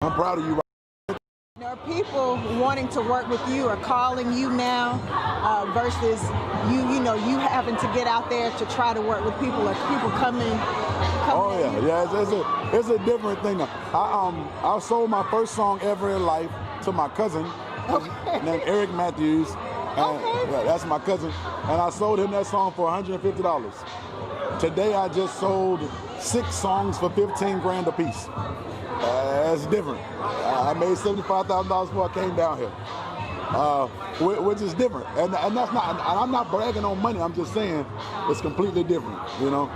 I'm proud of you. There are people wanting to work with you or calling you now versus you having to get out there to try to work with people or people coming. Oh yeah, it's a different thing. I sold my first song ever in life to my cousin named Eric Matthews. And, yeah, that's my cousin, and I sold him that song for $150. Today I just sold 6 songs for 15 grand a piece. That's different. I made $75,000 before I came down here, which is different. And that's not. And I'm not bragging on money. I'm just saying it's completely different. You know,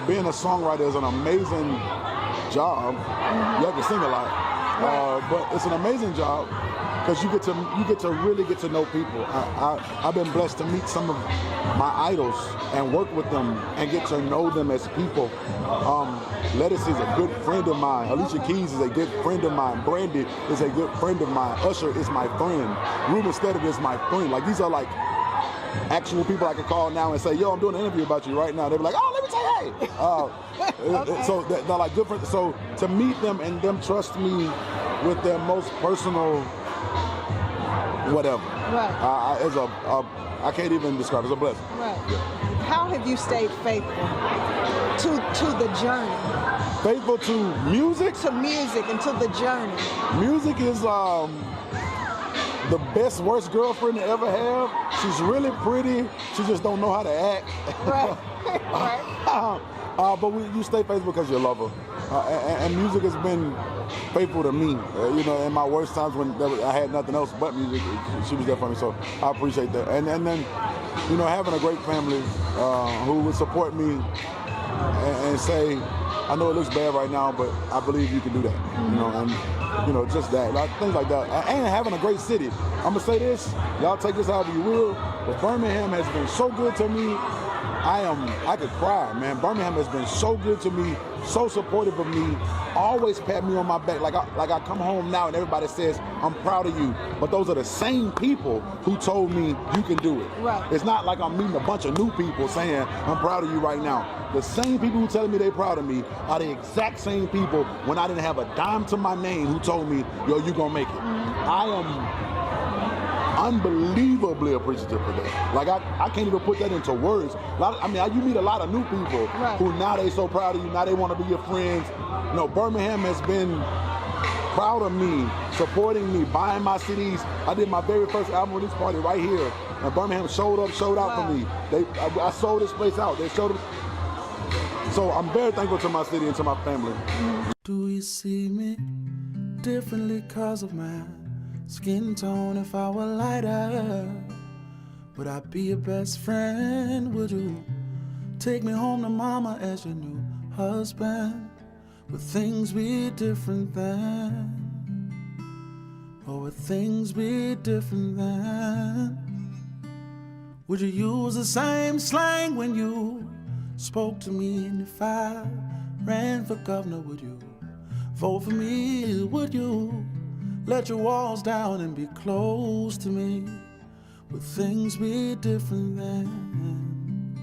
being a songwriter is an amazing job. You have to sing a lot, but it's an amazing job because you get to really get to know people. I've been blessed to meet some of my idols and work with them and get to know them as people. Lettuce is a good friend of mine. Alicia Keys is a good friend of mine. Brandy is a good friend of mine. Usher is my friend. Ruben Studdard is my friend. Like, these are like actual people I can call now and say, yo, I'm doing an interview about you right now. They'll be like, oh, let me say hey. So they're like good friends. So to meet them and them trust me with their most personal whatever. Right. I can't even describe it. It's a blessing. Right. Yeah. How have you stayed faithful to the journey? Faithful to music? To music and to the journey. Music is the best, worst girlfriend to ever have. She's really pretty. She just don't know how to act. Right. Right. But you stay faithful because you love her. And music has been faithful to me. In my worst times when I had nothing else but music, she was there for me. So I appreciate that. And then, having a great family who would support me and say, I know it looks bad right now, but I believe you can do that. And just that, things like that. And having a great city. I'm gonna say this, y'all take this however you will, but Birmingham has been so good to me. I could cry, man. Birmingham has been so good to me, so supportive of me, always pat me on my back. Like I come home now and everybody says, I'm proud of you. But those are the same people who told me you can do it. Right. It's not like I'm meeting a bunch of new people saying, I'm proud of you right now. The same people who telling me they're proud of me are the exact same people when I didn't have a dime to my name who told me, yo, you gonna make it. I am unbelievably appreciative for that. Like I can't even put that into words. You meet a lot of new people who now they so proud of you, now they want to be your friends. Birmingham has been proud of me, supporting me, buying my CDs. I did my very first album release party right here, and Birmingham showed out for me. I sold this place out. They showed it. So I'm very thankful to my city and to my family. Do you see me differently because of my skin tone? If I were lighter, would I be your best friend? Would you take me home to mama as your new husband? Would things be different then? Or would things be different then? Would you use the same slang when you spoke to me? And if I ran for governor, would you vote for me? Would you let your walls down and be close to me? Would things be different then?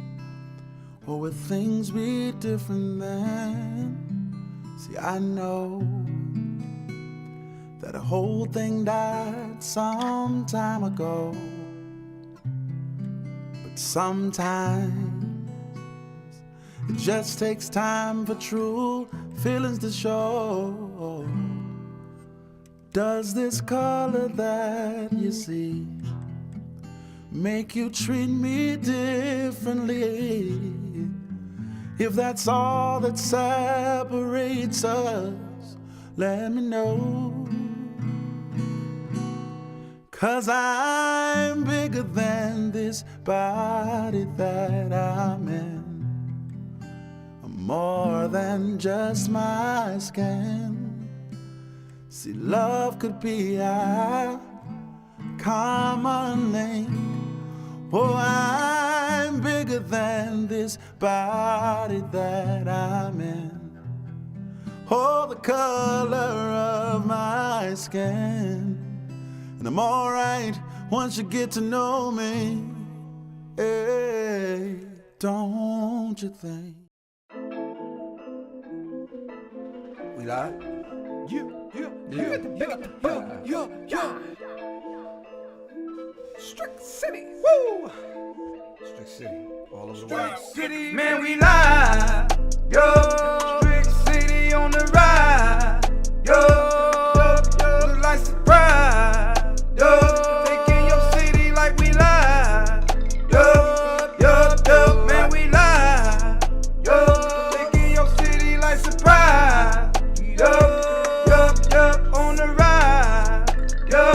Or would things be different then? See, I know that the whole thing died some time ago, but sometimes it just takes time for true feelings to show. Does this color that you see make you treat me differently? If that's all that separates us, let me know. 'Cause I'm bigger than this body that I'm in. I'm more than just my skin. See, love could be a common name. Oh, I'm bigger than this body that I'm in. Oh, the color of my skin. And I'm alright once you get to know me. Hey, don't you think? We live? You Strick City, woo! Strick City, all over the world. Strick City, man, we live. Yo, Strick City on the ride. Yo, look like surprise. Yo, taking your city like we live. Yo, man, we live. Yo, taking your city like surprise. Yo, on the ride. Yo,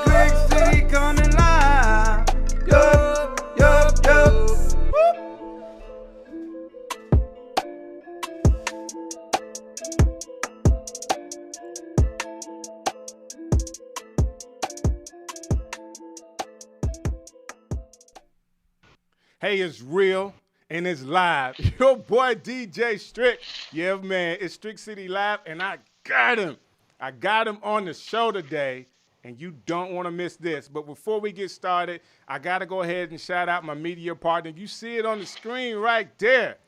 Strick City coming live. Yo. Hey, it's real and it's live. Your boy DJ Strick. Yeah, man, it's Strick City Live, and I got him. I got him on the show today, and you don't want to miss this. But before we get started, I got to go ahead and shout out my media partner. You see it on the screen right there,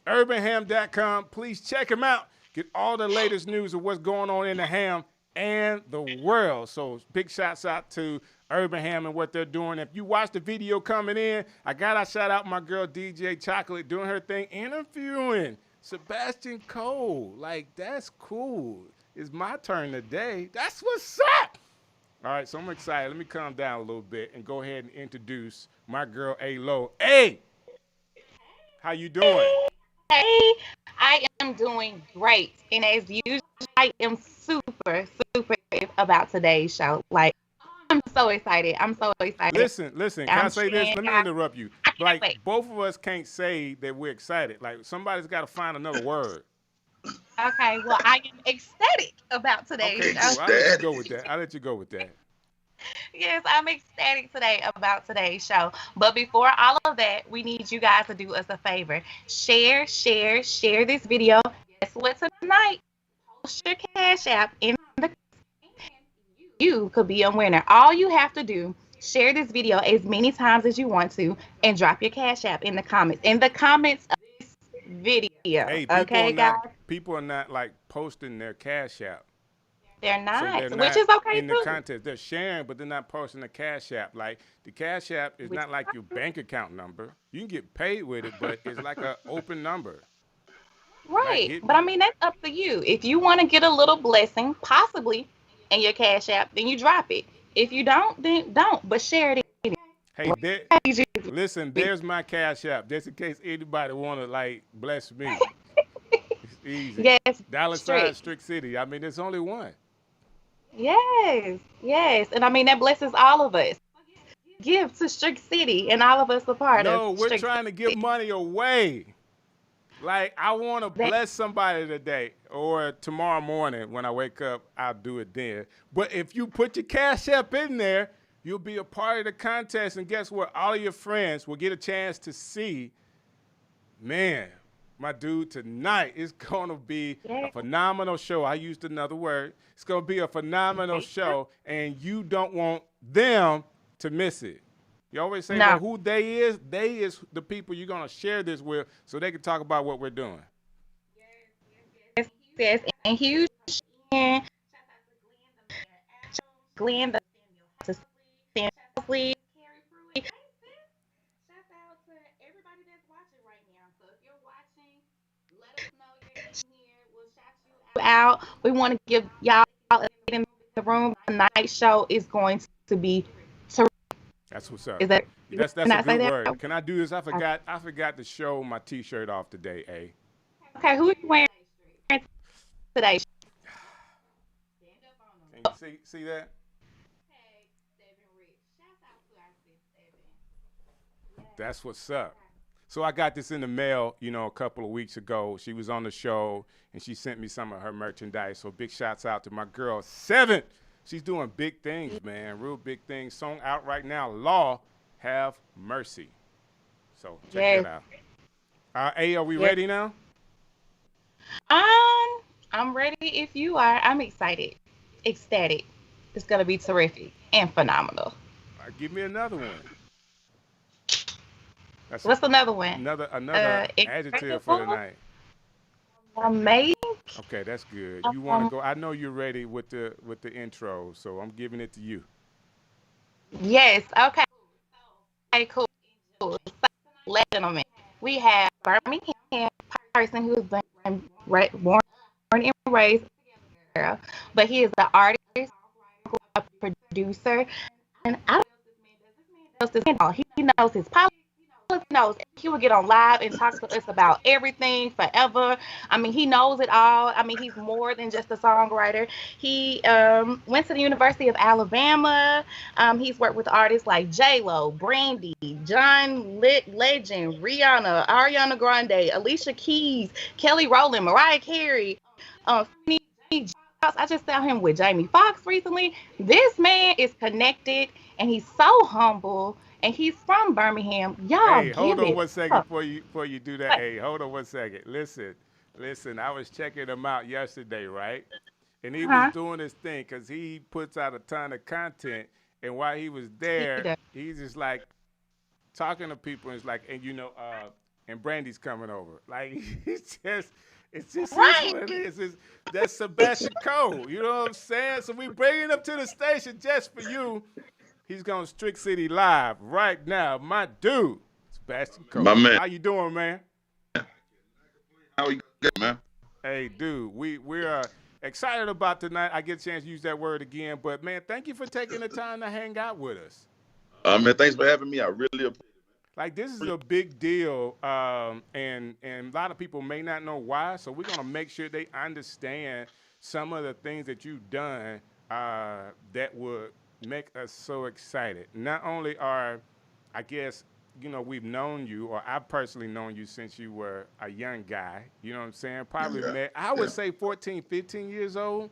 urbanham.com. Please check him out. Get all the latest news of what's going on in the ham and the world. So big shouts out to Urban Ham and what they're doing. If you watch the video coming in, I gotta shout out my girl DJ Chocolate doing her thing, interviewing Sebastian Kole. Like, that's cool. It's my turn today. That's what's up. All right, so I'm excited. Let me calm down a little bit and go ahead and introduce my girl A-Lo. Hey, how you doing? Hey, I am doing great. And as usual, I am super about today's show. Like, I'm so excited. Listen, can I say this? Let me interrupt you. Like, both of us can't say that we're excited. Like, somebody's got to find another word. Okay, well, I am ecstatic about today's show. Cool. I'll let you go with that. Yes, I'm ecstatic today about today's show. But before all of that, we need you guys to do us a favor. Share this video. Guess what, tonight? Post your Cash App in the you could be a winner. All you have to do, share this video as many times as you want to and drop your Cash App in the comments. In the comments of this video. Hey, people are not like posting their Cash App. They're not, so which is okay in too. The contest. They're sharing, but they're not posting the Cash App. Like, the Cash App is not like your bank account number. You can get paid with it, but it's like an open number. Right. Like, but I mean, that's up to you. If you want to get a little blessing, possibly, in your Cash App, then you drop it. If you don't, then don't. But share it. Hey, listen, there's my Cash App, just in case anybody want to, like, bless me. It's easy. Yes. $ Strick City. I mean, there's only one. Yes. And I mean, that blesses all of us. Give to Strick City, and all of us are part of No, we're Strick trying to give money away. Like, I want to bless somebody today or tomorrow morning when I wake up, I'll do it then. But if you put your Cash App in there, you'll be a part of the contest. And guess what? All of your friends will get a chance to see, man, my dude, tonight is going to be a phenomenal show. I used another word. It's going to be a phenomenal show, and you don't want them to miss it. You always say that who they is the people you're going to share this with so they can talk about what we're doing. Yes. And huge Glenn, the Shout out to everybody that's watching right now. So if you're watching, let us know you're in here. We'll shout you out. We want to give y'all in the room. The night show is going to be terrific. That's what's up. That's a good word. Can I do this? I forgot to show my T-shirt off today, A. Okay, who are you wearing today? Can you see that? That's what's up. So I got this in the mail, a couple of weeks ago. She was on the show, and she sent me some of her merchandise. So big shouts out to my girl, Seven. She's doing big things, man, real big things. Song out right now, Law, Have Mercy. So check that out. A, are we ready now? I'm ready if you are. I'm excited, ecstatic. It's going to be terrific and phenomenal. Give me another one. What's another one? Another adjective for tonight. Amazing. Okay, that's good. You want to go? I know you're ready with the intro, so I'm giving it to you. Yes. Okay. Okay. Cool. So, ladies and gentlemen, we have Birmingham person who is born and raised there, but he is the artist, a producer, and I don't know this man. He knows his politics. Knows he would get on live and talk to us about everything forever. I mean, he knows it all. I mean, he's more than just a songwriter. He went to the University of Alabama. He's worked with artists like J-Lo, Brandy, John Legend, Rihanna, Ariana Grande, Alicia Keys, Kelly Rowland, Mariah Carey. I just saw him with Jamie Foxx recently. This man is connected and he's so humble and he's from Birmingham. Y'all Hey, hold give on it 1 second up. before you do that. Hey, hold on 1 second. Listen. I was checking him out yesterday, right? And he was Huh? doing his thing because he puts out a ton of content. And while he was there, he's just like talking to people. And it's like, and Brandy's coming over. Like it's just Right. what it is. That's Sebastian Kole. You know what I'm saying? So we bringing him to the station just for you. He's going Strick City live right now. My dude, Sebastian Kole. My man. How you doing, man? How you good, man? Hey, dude, we're excited about tonight. I get a chance to use that word again, but man, thank you for taking the time to hang out with us. Man, thanks for having me. I really appreciate it. Like, this is a big deal, and a lot of people may not know why, so we're going to make sure they understand some of the things that you've done that would make us so excited. Not only are, I guess, we've known you, or I've personally known you since you were a young guy, you know what I'm saying? Probably met, I would say 14, 15 years old.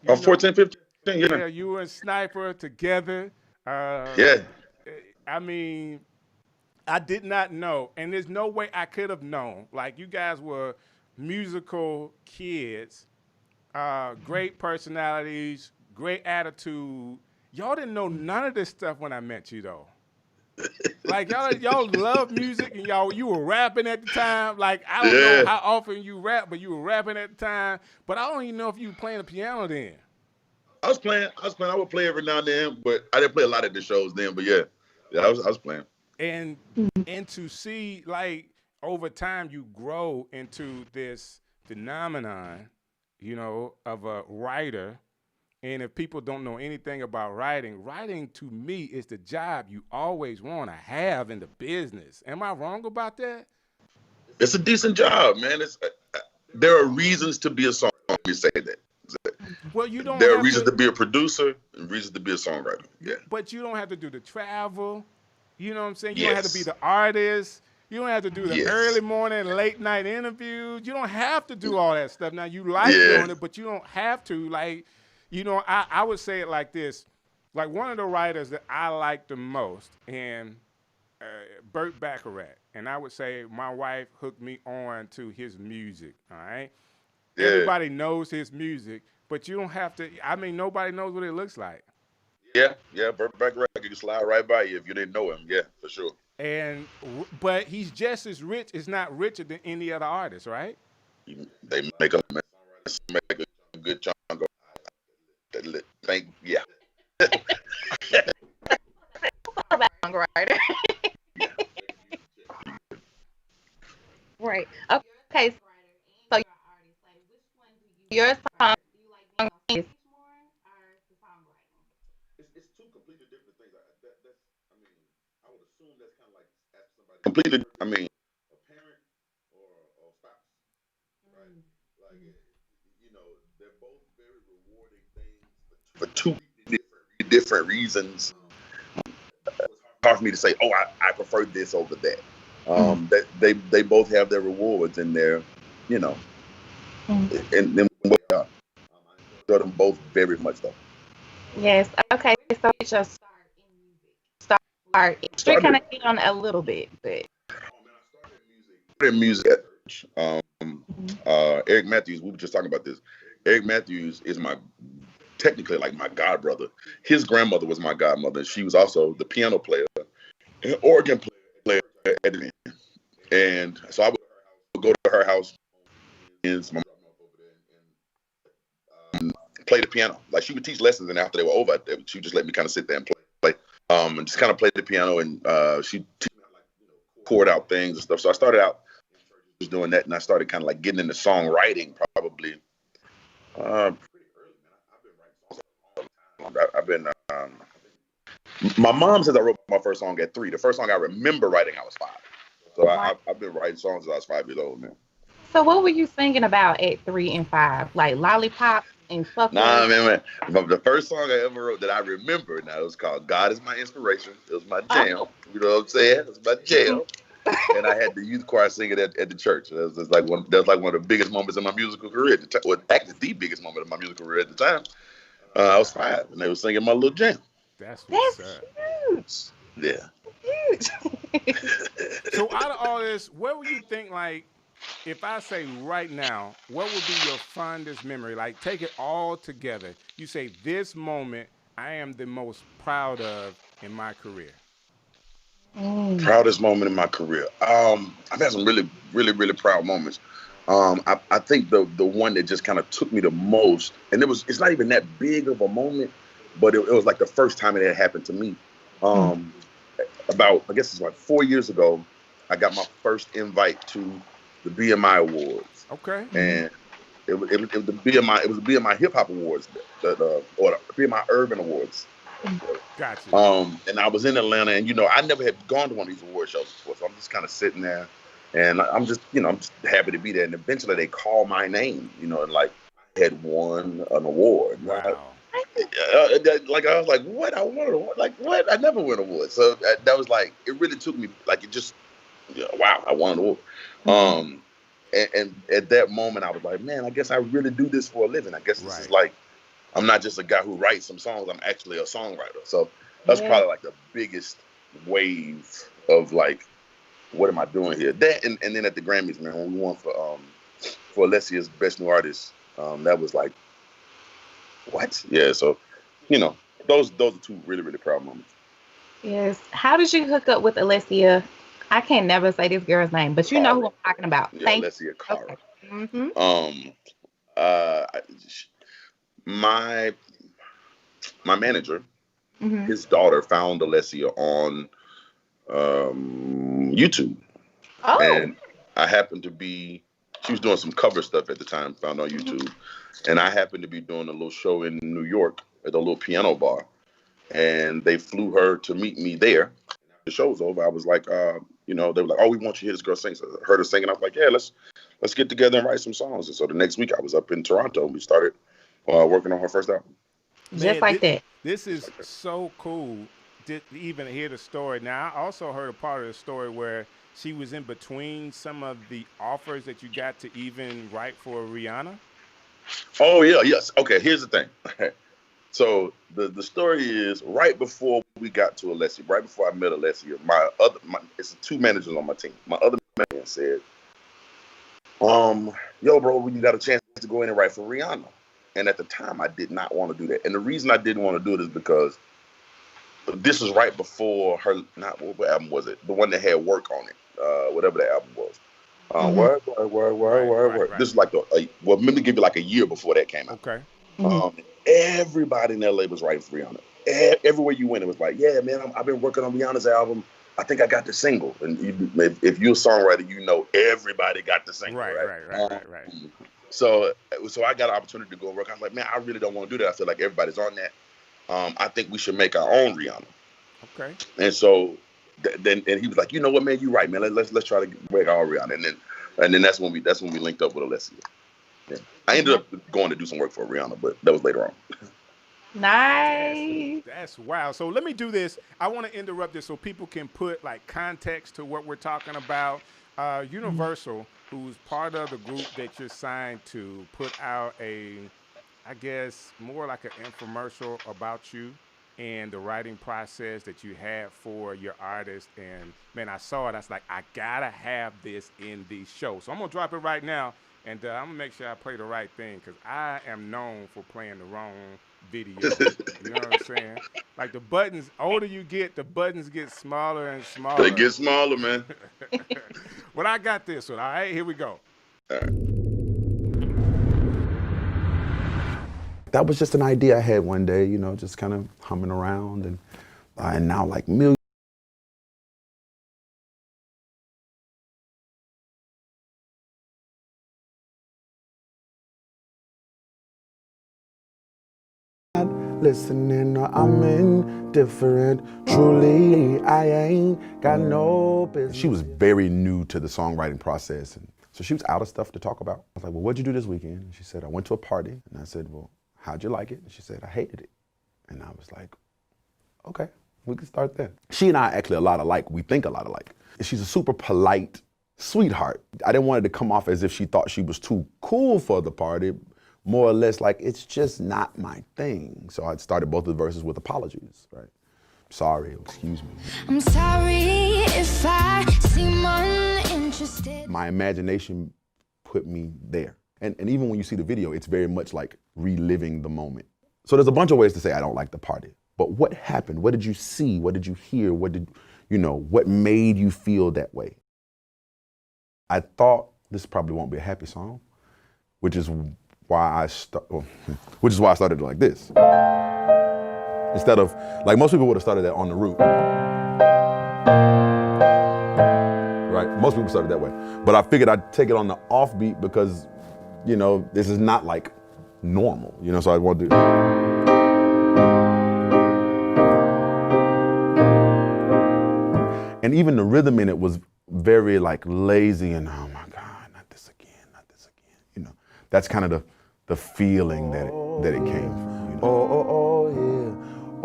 14, 15, yeah. Yeah, you and Sniper together. Yeah. I mean, I did not know, and there's no way I could have known. Like, you guys were musical kids, great personalities, great attitude. Y'all didn't know none of this stuff when I met you, though. Like, y'all love music, and you were rapping at the time. Like, I don't know how often you rap, but you were rapping at the time. But I don't even know if you were playing the piano then. I was playing. I would play every now and then, but I didn't play a lot at the shows then. But yeah, I was playing. And to see, like, over time you grow into this phenomenon, of a writer. And if people don't know anything about writing to me is the job you always want to have in the business. Am I wrong about that? It's a decent job, man. There are reasons to be a songwriter. Let me say that. Well, you don't. There are reasons to be a producer and reasons to be a songwriter. Yeah. But you don't have to do the travel. You know what I'm saying? You don't have to be the artist. You don't have to do the early morning, late night interviews. You don't have to do all that stuff. Now, you like doing it, but you don't have to. Like, I would say it like this. Like, one of the writers that I like the most, and Burt Bacharach, and I would say my wife hooked me on to his music, all right? Yeah. Everybody knows his music, but you don't have to. I mean, nobody knows what it looks like. Yeah, Burt Bacharach could slide right by you if you didn't know him. Yeah, for sure. But he's just as rich, if not richer than any other artist, right? They make a good chunk of yeah. Songwriter. Right. Okay. So your song is It's two completely different things. I would assume that's kind of like asking somebody completely. A parent or spouse, right? Like, they're both very rewarding things for two different reasons. It's hard for me to say, I prefer this over that. That they both have their rewards and their, and then what they are. I enjoy them both very much, though. yes. Okay. So it's just start. Strick kind of hit on a little bit, but. I started music at Eric Matthews. We were just talking about this. Eric Matthews is technically like my god brother. His grandmother was my godmother. She was also the piano player and organ player at the end. And so I would go to her house friends. My mom over there and play the piano. Like she would teach lessons, and after they were over, she would just let me kind of sit there and play, and just kind of play the piano. And she teach me how to, like, chord out things and stuff. So I started out just doing that, and I started kind of like getting into songwriting probably pretty early, man. I've been writing songs for a long time. I've been. My mom says I wrote my first song at 3. The first song I remember writing, I was 5. So I've been writing songs since I was 5 years old, man. So what were you singing about at 3 and 5? Like Lollipop and Fuck? Nah, man. The first song I ever wrote that I remember, now, it was called God Is My Inspiration. It was my jam. Oh. You know what I'm saying? It was my jam. And I had the youth choir sing it at the church. That was like one of the biggest moments in my musical career. Well, actually, the biggest moment of my musical career at the time. I was 5, and they were singing my little jam. That's huge. Yeah. Huge. So out of all this, what would you think, like, if I say right now, what would be your fondest memory? Like, take it all together. You say, this moment I am the most proud of in my career. Proudest moment in my career. I've had some really, really, really proud moments. I think the one that just kind of took me the most, and it's not even that big of a moment, but it was like the first time it had happened to me. About, I guess it's like 4 years ago, I got my first invite to the BMI Awards. Okay. And it was the BMI Hip Hop Awards, or the BMI Urban Awards. Gotcha. And I was in Atlanta, and I never had gone to one of these award shows before, so I'm just kind of sitting there, and I'm just happy to be there. And eventually they call my name, and like I had won an award. Wow. Like I was like, what? I won an award? Like what? I never win an award. So that was like, it really took me, like, it just, wow, I won an award. And at that moment I was like, man, I guess I really do this for a living. I guess this is like, I'm not just a guy who writes some songs. I'm actually a songwriter. So that's probably like the biggest wave of like, what am I doing here? That and then at the Grammys, man, when we won for Alessia's Best New Artist, that was like, what? Yeah. So, those are 2 really, really proud moments. Yes. How did you hook up with Alessia? I can never say this girl's name, but you know who I'm talking about. Yeah, Alessia Cara. Okay. My manager, his daughter found Alessia on YouTube. Oh. And I happened to be, she was doing some cover stuff at the time, found on YouTube. And I happened to be doing a little show in New York at a little piano bar. And they flew her to meet me there. The show was over. I was like, they were like, oh, we want you to hear this girl sing. So I heard her singing. I was like, yeah, let's get together and write some songs. And so the next week I was up in Toronto and we started working on her first album. Just like that. This is so cool to even hear the story. Now, I also heard a part of the story where she was in between some of the offers that you got to even write for Rihanna. Oh, yeah, yes. Okay, here's the thing. So the story is, right before we got to Alessia, right before I met Alessia, it's 2 managers on my team. My other manager said, yo, bro, you got a chance to go in and write for Rihanna. And at the time, I did not want to do that. And the reason I didn't want to do it is because this was right before her, what album was it? The one that had Work on it, whatever that album was. Word. Right. This is like let me give you like a year before that came out. Okay. Everybody in LA was writing for Rihanna. Everywhere you went, it was like, yeah, man, I've been working on Rihanna's album. I think I got the single. And if you're a songwriter, everybody got the single. Right. So I got an opportunity to go work. I was like, man, I really don't want to do that. I feel like everybody's on that. I think we should make our own Rihanna. Okay. And so then he was like, you know what, man, you're right, man. Let's try to make our own Rihanna. And then that's when we linked up with Alessia. Yeah. I ended up going to do some work for Rihanna, but that was later on. Nice. That's wild. So let me do this. I want to interrupt this so people can put like context to what we're talking about. Universal, who's part of the group that you're signed to, put out I guess, more like an infomercial about you and the writing process that you had for your artist. And, man, I saw it. I was like, I got to have this in the show. So I'm going to drop it right now, and I'm going to make sure I play the right thing because I am known for playing the wrong video. You know what I'm saying? Like the buttons, older you get, the buttons get smaller and smaller. They get smaller, man. But I got this one. All right, here we go. All right. That was just an idea I had one day, you know, just kind of humming around, and now like millions. Listening, or I'm indifferent. Truly, I ain't got no business. She was very new to the songwriting process, and so she was out of stuff to talk about. I was like, well, what'd you do this weekend? And she said, I went to a party. And I said, well, how'd you like it? And she said, I hated it. And I was like, okay, we can start there. She and I are actually a lot alike. We think a lot alike. She's a super polite sweetheart. I didn't want it to come off as if she thought she was too cool for the party. More or less like, it's just not my thing. So I started both of the verses with apologies, right? Sorry, excuse me. I'm sorry if I seem uninterested. My imagination put me there. And even when you see the video, it's very much like reliving the moment. So there's a bunch of ways to say I don't like the party. But what happened? What did you see? What did you hear? What made you feel that way? I thought this probably won't be a happy song, which is why I started it like this. Instead of, like most people would have started that on the root. Right? Most people started that way. But I figured I'd take it on the offbeat because, this is not like normal, so I wanted to. And even the rhythm in it was very like lazy and oh my God, not this again. That's kind of the feeling that it came from. Oh, yeah.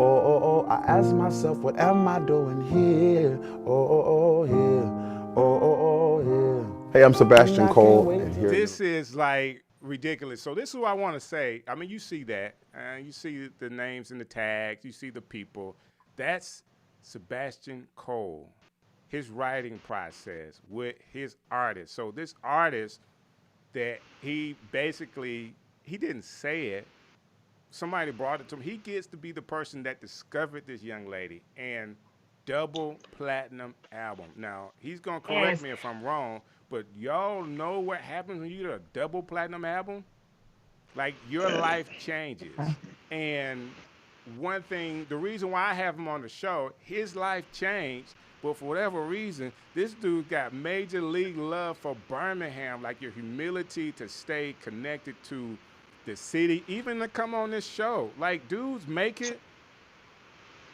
Oh, I ask myself, what am I doing here? Oh, yeah. Oh, yeah. Hey, I'm Sebastian Kole. And here this is like ridiculous. So this is what I want to say. I mean, you see that. You see the names and the tags. You see the people. That's Sebastian Kole. His writing process with his artist. So this artist that he didn't say it. Somebody brought it to him. He gets to be the person that discovered this young lady and double platinum album. Now, he's going to correct me if I'm wrong, but y'all know what happens when you get a double platinum album? Like, your life changes. And one thing, the reason why I have him on the show, his life changed, but for whatever reason, this dude got major league love for Birmingham, like your humility to stay connected to the city, even to come on this show. Like, dudes make it.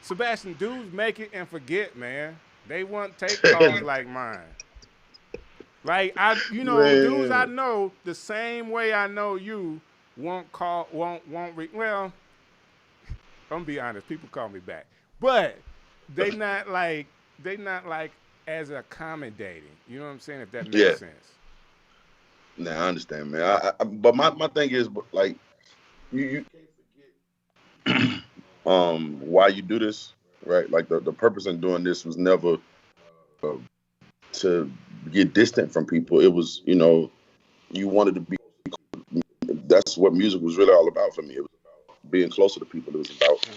Sebastian, dudes make it and forget, man. They won't take calls like mine. Like, dudes I know, the same way I know you, won't call, well, I'm gonna be honest, people call me back. But they not like as accommodating. You know what I'm saying? If that makes sense. Nah, I understand, man. But my thing is, like, you can't forget why you do this, right? Like the purpose in doing this was never to get distant from people. It was, you wanted to be. That's what music was really all about for me. It was about being closer to people. It was about,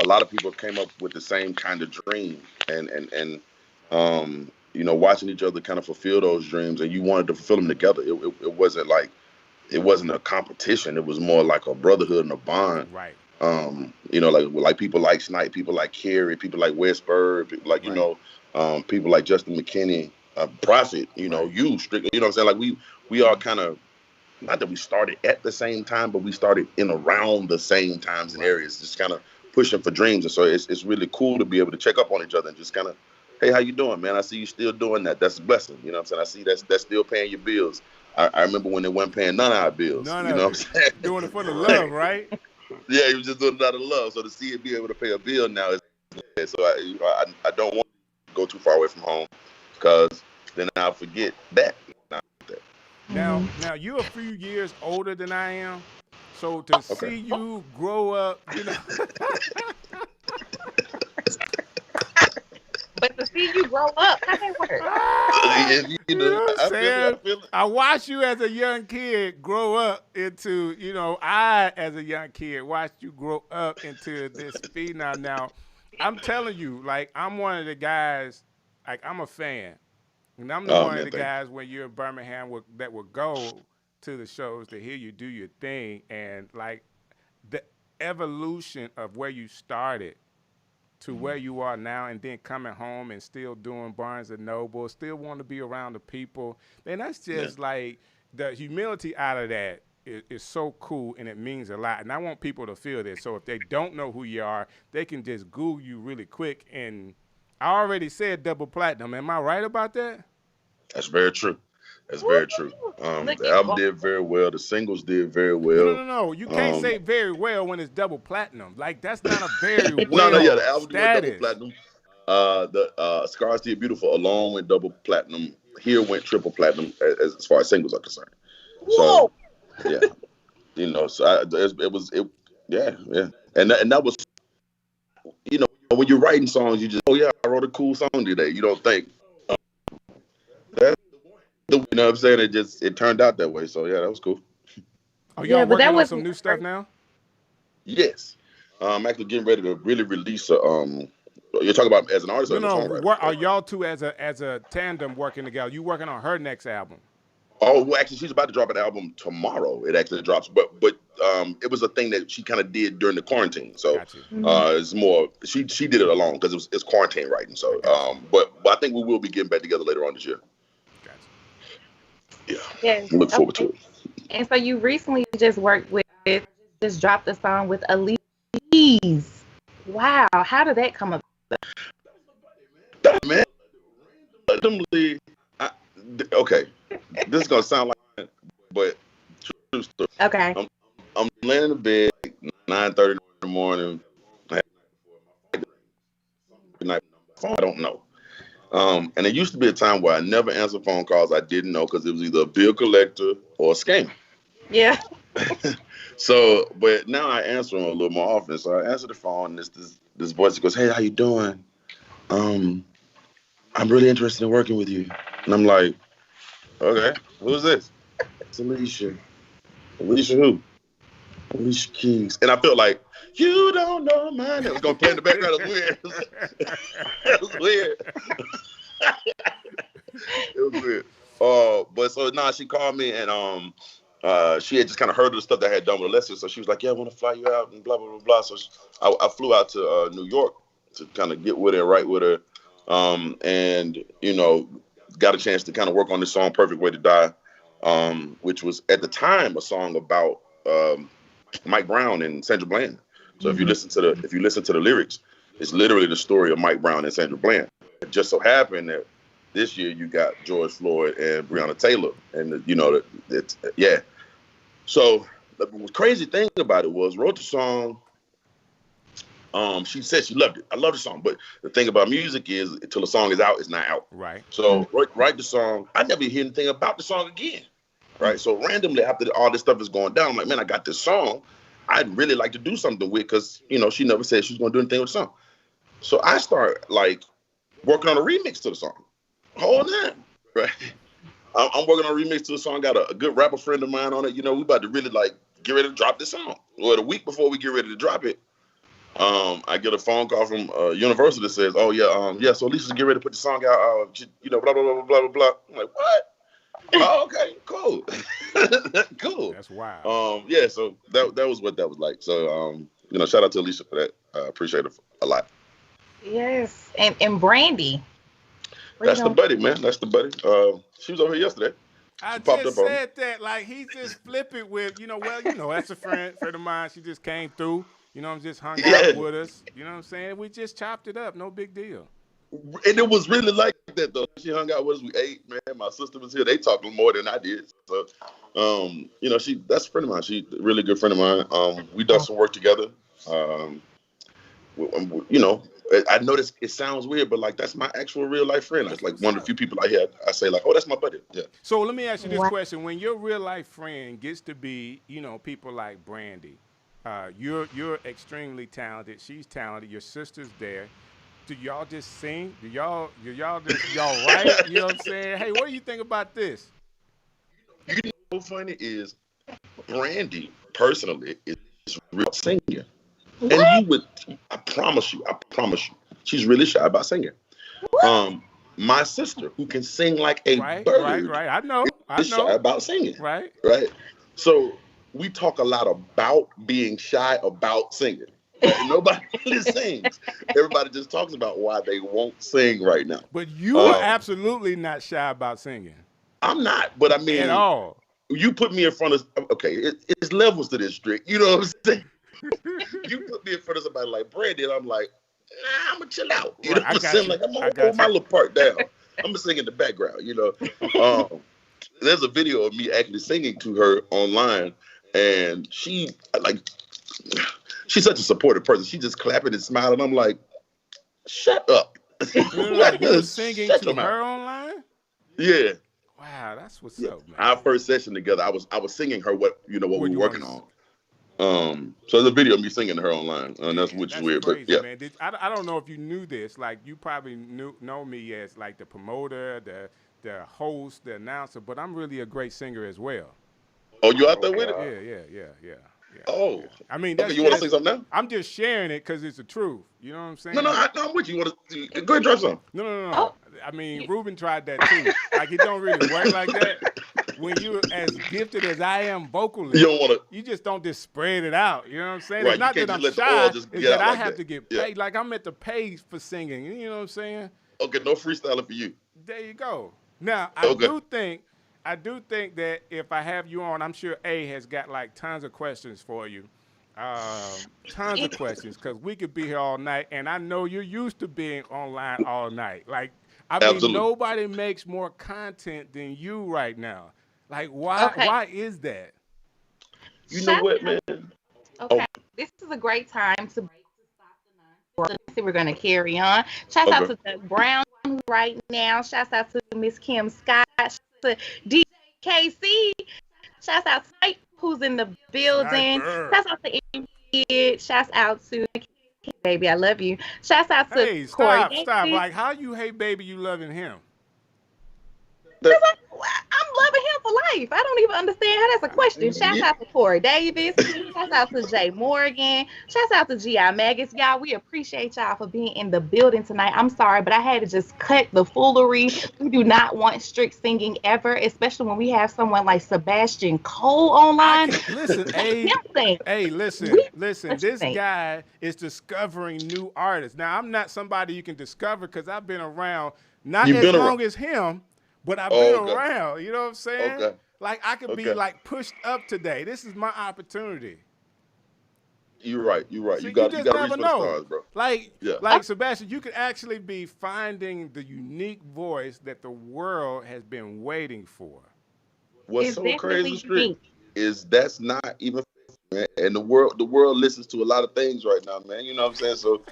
a lot of people came up with the same kind of dream, and watching each other kind of fulfill those dreams, and you wanted to fulfill them together. It wasn't a competition. It was more like a brotherhood and a bond. Right. Like people like Snipe, people like Carey, people like Wes Bird, people like, people like Justin McKinney, Prophet, you, Strick, you know what I'm saying? Like we all kind of, not that we started at the same time, but we started in around the same times and areas, just kind of pushing for dreams. And so it's really cool to be able to check up on each other and just kind of, hey, how you doing, man? I see you still doing that. That's a blessing. You know what I'm saying? I see that's still paying your bills. I remember when they weren't paying none of our bills. What I'm saying? Doing it for the love, right? Yeah, he was just doing it out of love. So to see it be able to pay a bill now is, so I don't want to go too far away from home because then I'll forget that. Now you're a few years older than I am, so to see you grow up, But to see you grow up, how that work? I watched you as a young kid grow up into, I as a young kid watched you grow up into this phenom. Now, I'm telling you, like, I'm one of the guys, like, I'm a fan. And I'm one of the guys when you're in Birmingham that will go to the shows to hear you do your thing. And, like, evolution of where you started to where you are now, and then coming home and still doing Barnes and Noble, still want to be around the people, man, that's just like the humility out of that is so cool, and it means a lot. And I want people to feel this. So if they don't know who you are, they can just Google you really quick. And I already said double platinum. Am I right about that? That's very true. That's very true. The album did very well. The singles did very well. No. You can't say very well when it's double platinum. Like, that's not a very well No, the album status. did double platinum. The Scars Did Beautiful alone went double platinum. Here went triple platinum as far as singles are concerned. So, yeah. You know, so yeah. And that was, you know, when you're writing songs, you just, oh yeah, I wrote a cool song today. You don't think, you know what I'm saying? It turned out that way. So yeah, that was cool. Oh, y'all working on some new stuff now? Yes. I'm actually getting ready to really release you're talking about as an artist or as a songwriter? Are y'all two as a tandem working together? You working on her next album? Oh, well, actually, she's about to drop an album tomorrow. It actually drops, but it was a thing that she kind of did during the quarantine. So it's more she did it alone because it's quarantine writing. So but I think we will be getting back together later on this year. Yeah. Yes. Look forward to it. And so you recently just just dropped a song with Alicia Keys. Wow, how did that come up? Man, randomly, okay, this is gonna sound like, but true story. Okay. I'm laying in the bed, 9:30 in the morning. I don't know. And it used to be a time where I never answered phone calls I didn't know because it was either a bill collector or a scammer. Yeah. So, but now I answer them a little more often. So I answer the phone, and this voice that goes, "Hey, how you doing? I'm really interested in working with you." And I'm like, "Okay, who's this?" It's Alicia. Alicia who? Alicia Keys. And I felt like, you don't know mine. It was going to play in the background. It was weird. It was weird. It was weird. But so now she called me, and she had just kind of heard of the stuff that I had done with Alessia. So she was like, "Yeah, I want to fly you out," and blah, blah, blah, blah. So I flew out to New York to kind of get with her and write with her. And, you know, got a chance to kind of work on this song, Perfect Way to Die, which was at the time a song about Mike Brown and Sandra Bland. So if you listen to the lyrics, it's literally the story of Mike Brown and Sandra Bland. It just so happened that this year you got George Floyd and Breonna Taylor, and yeah. So the crazy thing about it was, wrote the song. She said she loved it. I love the song, but the thing about music is, until the song is out, it's not out. Right. So write the song. I never hear anything about the song again. Right. So randomly, after all this stuff is going down, I'm like, man, I got this song I'd really like to do something with, because, you know, she never said she was going to do anything with the song. So I start like working on a remix to the song. Hold on. Right. I'm working on a remix to the song. Got a good rapper friend of mine on it. You know, we about to really like get ready to drop this song. Well, the week before we get ready to drop it, I get a phone call from Universal that says, "Oh yeah, so Alicia's getting ready to put the song out. You know, blah blah blah blah blah blah." I'm like, "What? Oh, okay, cool, cool." That's wild. Yeah. So that was what that was like. So you know, shout out to Alicia for that. I appreciate it a lot. Yes, and Brandy. That's the buddy, man. That's the buddy. She was over here yesterday. I just said that, like, he just flip it with, that's a friend of mine. She just came through, just hung out with us. You know what I'm saying? We just chopped it up. No big deal. And it was really like that, though. She hung out with us. We ate, man. My sister was here. They talked more than I did. So, that's a friend of mine. She's a really good friend of mine. We done some work together. I noticed it sounds weird, but like, that's my actual real life friend. It's like one of the few people I hear. I say like, "Oh, that's my buddy." Yeah. So let me ask you this question: when your real life friend gets to be, people like Brandy, you're extremely talented. She's talented. Your sister's there. Do y'all just sing? Do y'all write? You know what I'm saying? Hey, what do you think about this? You know what's funny is Brandy personally is a real singer. What? And I promise you, she's really shy about singing. What? My sister, who can sing like a bird, right. I know. Shy about singing. Right. So we talk a lot about being shy about singing. Nobody really sings. Everybody just talks about why they won't sing right now. But you are absolutely not shy about singing. I'm not, but I mean, at all. You put me in front of, okay, it's levels to this, Strick. You know what I'm saying? You put me in front of somebody like Brandon, I'm like, nah, I'm gonna chill out. You know what I'm saying? Like, I'm gonna hold my little part down. I'm gonna sing in the background, you know. There's a video of me actually singing to her online, and she's such a supportive person. She just clapping and smiling. I'm like, shut up. You were singing to her online? Yeah. Wow, that's what's up, man. Our first session together, I was singing her what we were working on. So there's a video of me singing to her online, and that's which is weird, crazy, but yeah. Man. I don't know if you knew this. Like, you probably know me as like the promoter, the host, the announcer, but I'm really a great singer as well. Oh, you out there with it? Yeah. Oh, I mean, okay, you want to sing something now? I'm just sharing it because it's the truth. You know what I'm saying? No, I'm with you. You want to go ahead and try something? No. Oh. I mean, Ruben tried that too. Like, it don't really work like that. When you're as gifted as I am vocally, you just don't just spread it out. You know what I'm saying? Right, it's not that I'm shy. It's that I have to get paid. Yeah. Like, I'm at the pay for singing. You know what I'm saying? Okay, no freestyling for you. There you go. Now, I do think that if I have you on, I'm sure A has got like tons of questions for you. Tons of questions, because we could be here all night, and I know you're used to being online all night. Like, I mean, nobody makes more content than you right now. Like, why? Okay. Why is that? You know what, man? Okay, this is a great time to stop the nonsense. We're going to carry on. Shouts out to Doug Brown right now. Shouts out to Miss Kim Scott. Shouts to DJ KC. Shouts out to Mike, who's in the building. Shouts out to Kid. Shouts out to Baby, I love you. Shouts out to Corey. Stop. Like, how you hate Baby, you loving him? I'm loving him for life. I don't even understand how that's a question. Shouts out to Corey Davis. Shouts out to Jay Morgan. Shouts out to G.I. Magus. Y'all, we appreciate y'all for being in the building tonight. I'm sorry, but I had to just cut the foolery. We do not want strict singing ever, especially when we have someone like Sebastian Kole online. Listen. This guy is discovering new artists. Now, I'm not somebody you can discover because I've been around not as long as him. But I've been around, you know what I'm saying? Okay. Like, I could be like pushed up today. This is my opportunity. You're right. So you got to reach for the stars, bro. Like Sebastian, you could actually be finding the unique voice that the world has been waiting for. What's so crazy, Strick, is that's not even, man. And the world listens to a lot of things right now, man. You know what I'm saying? So.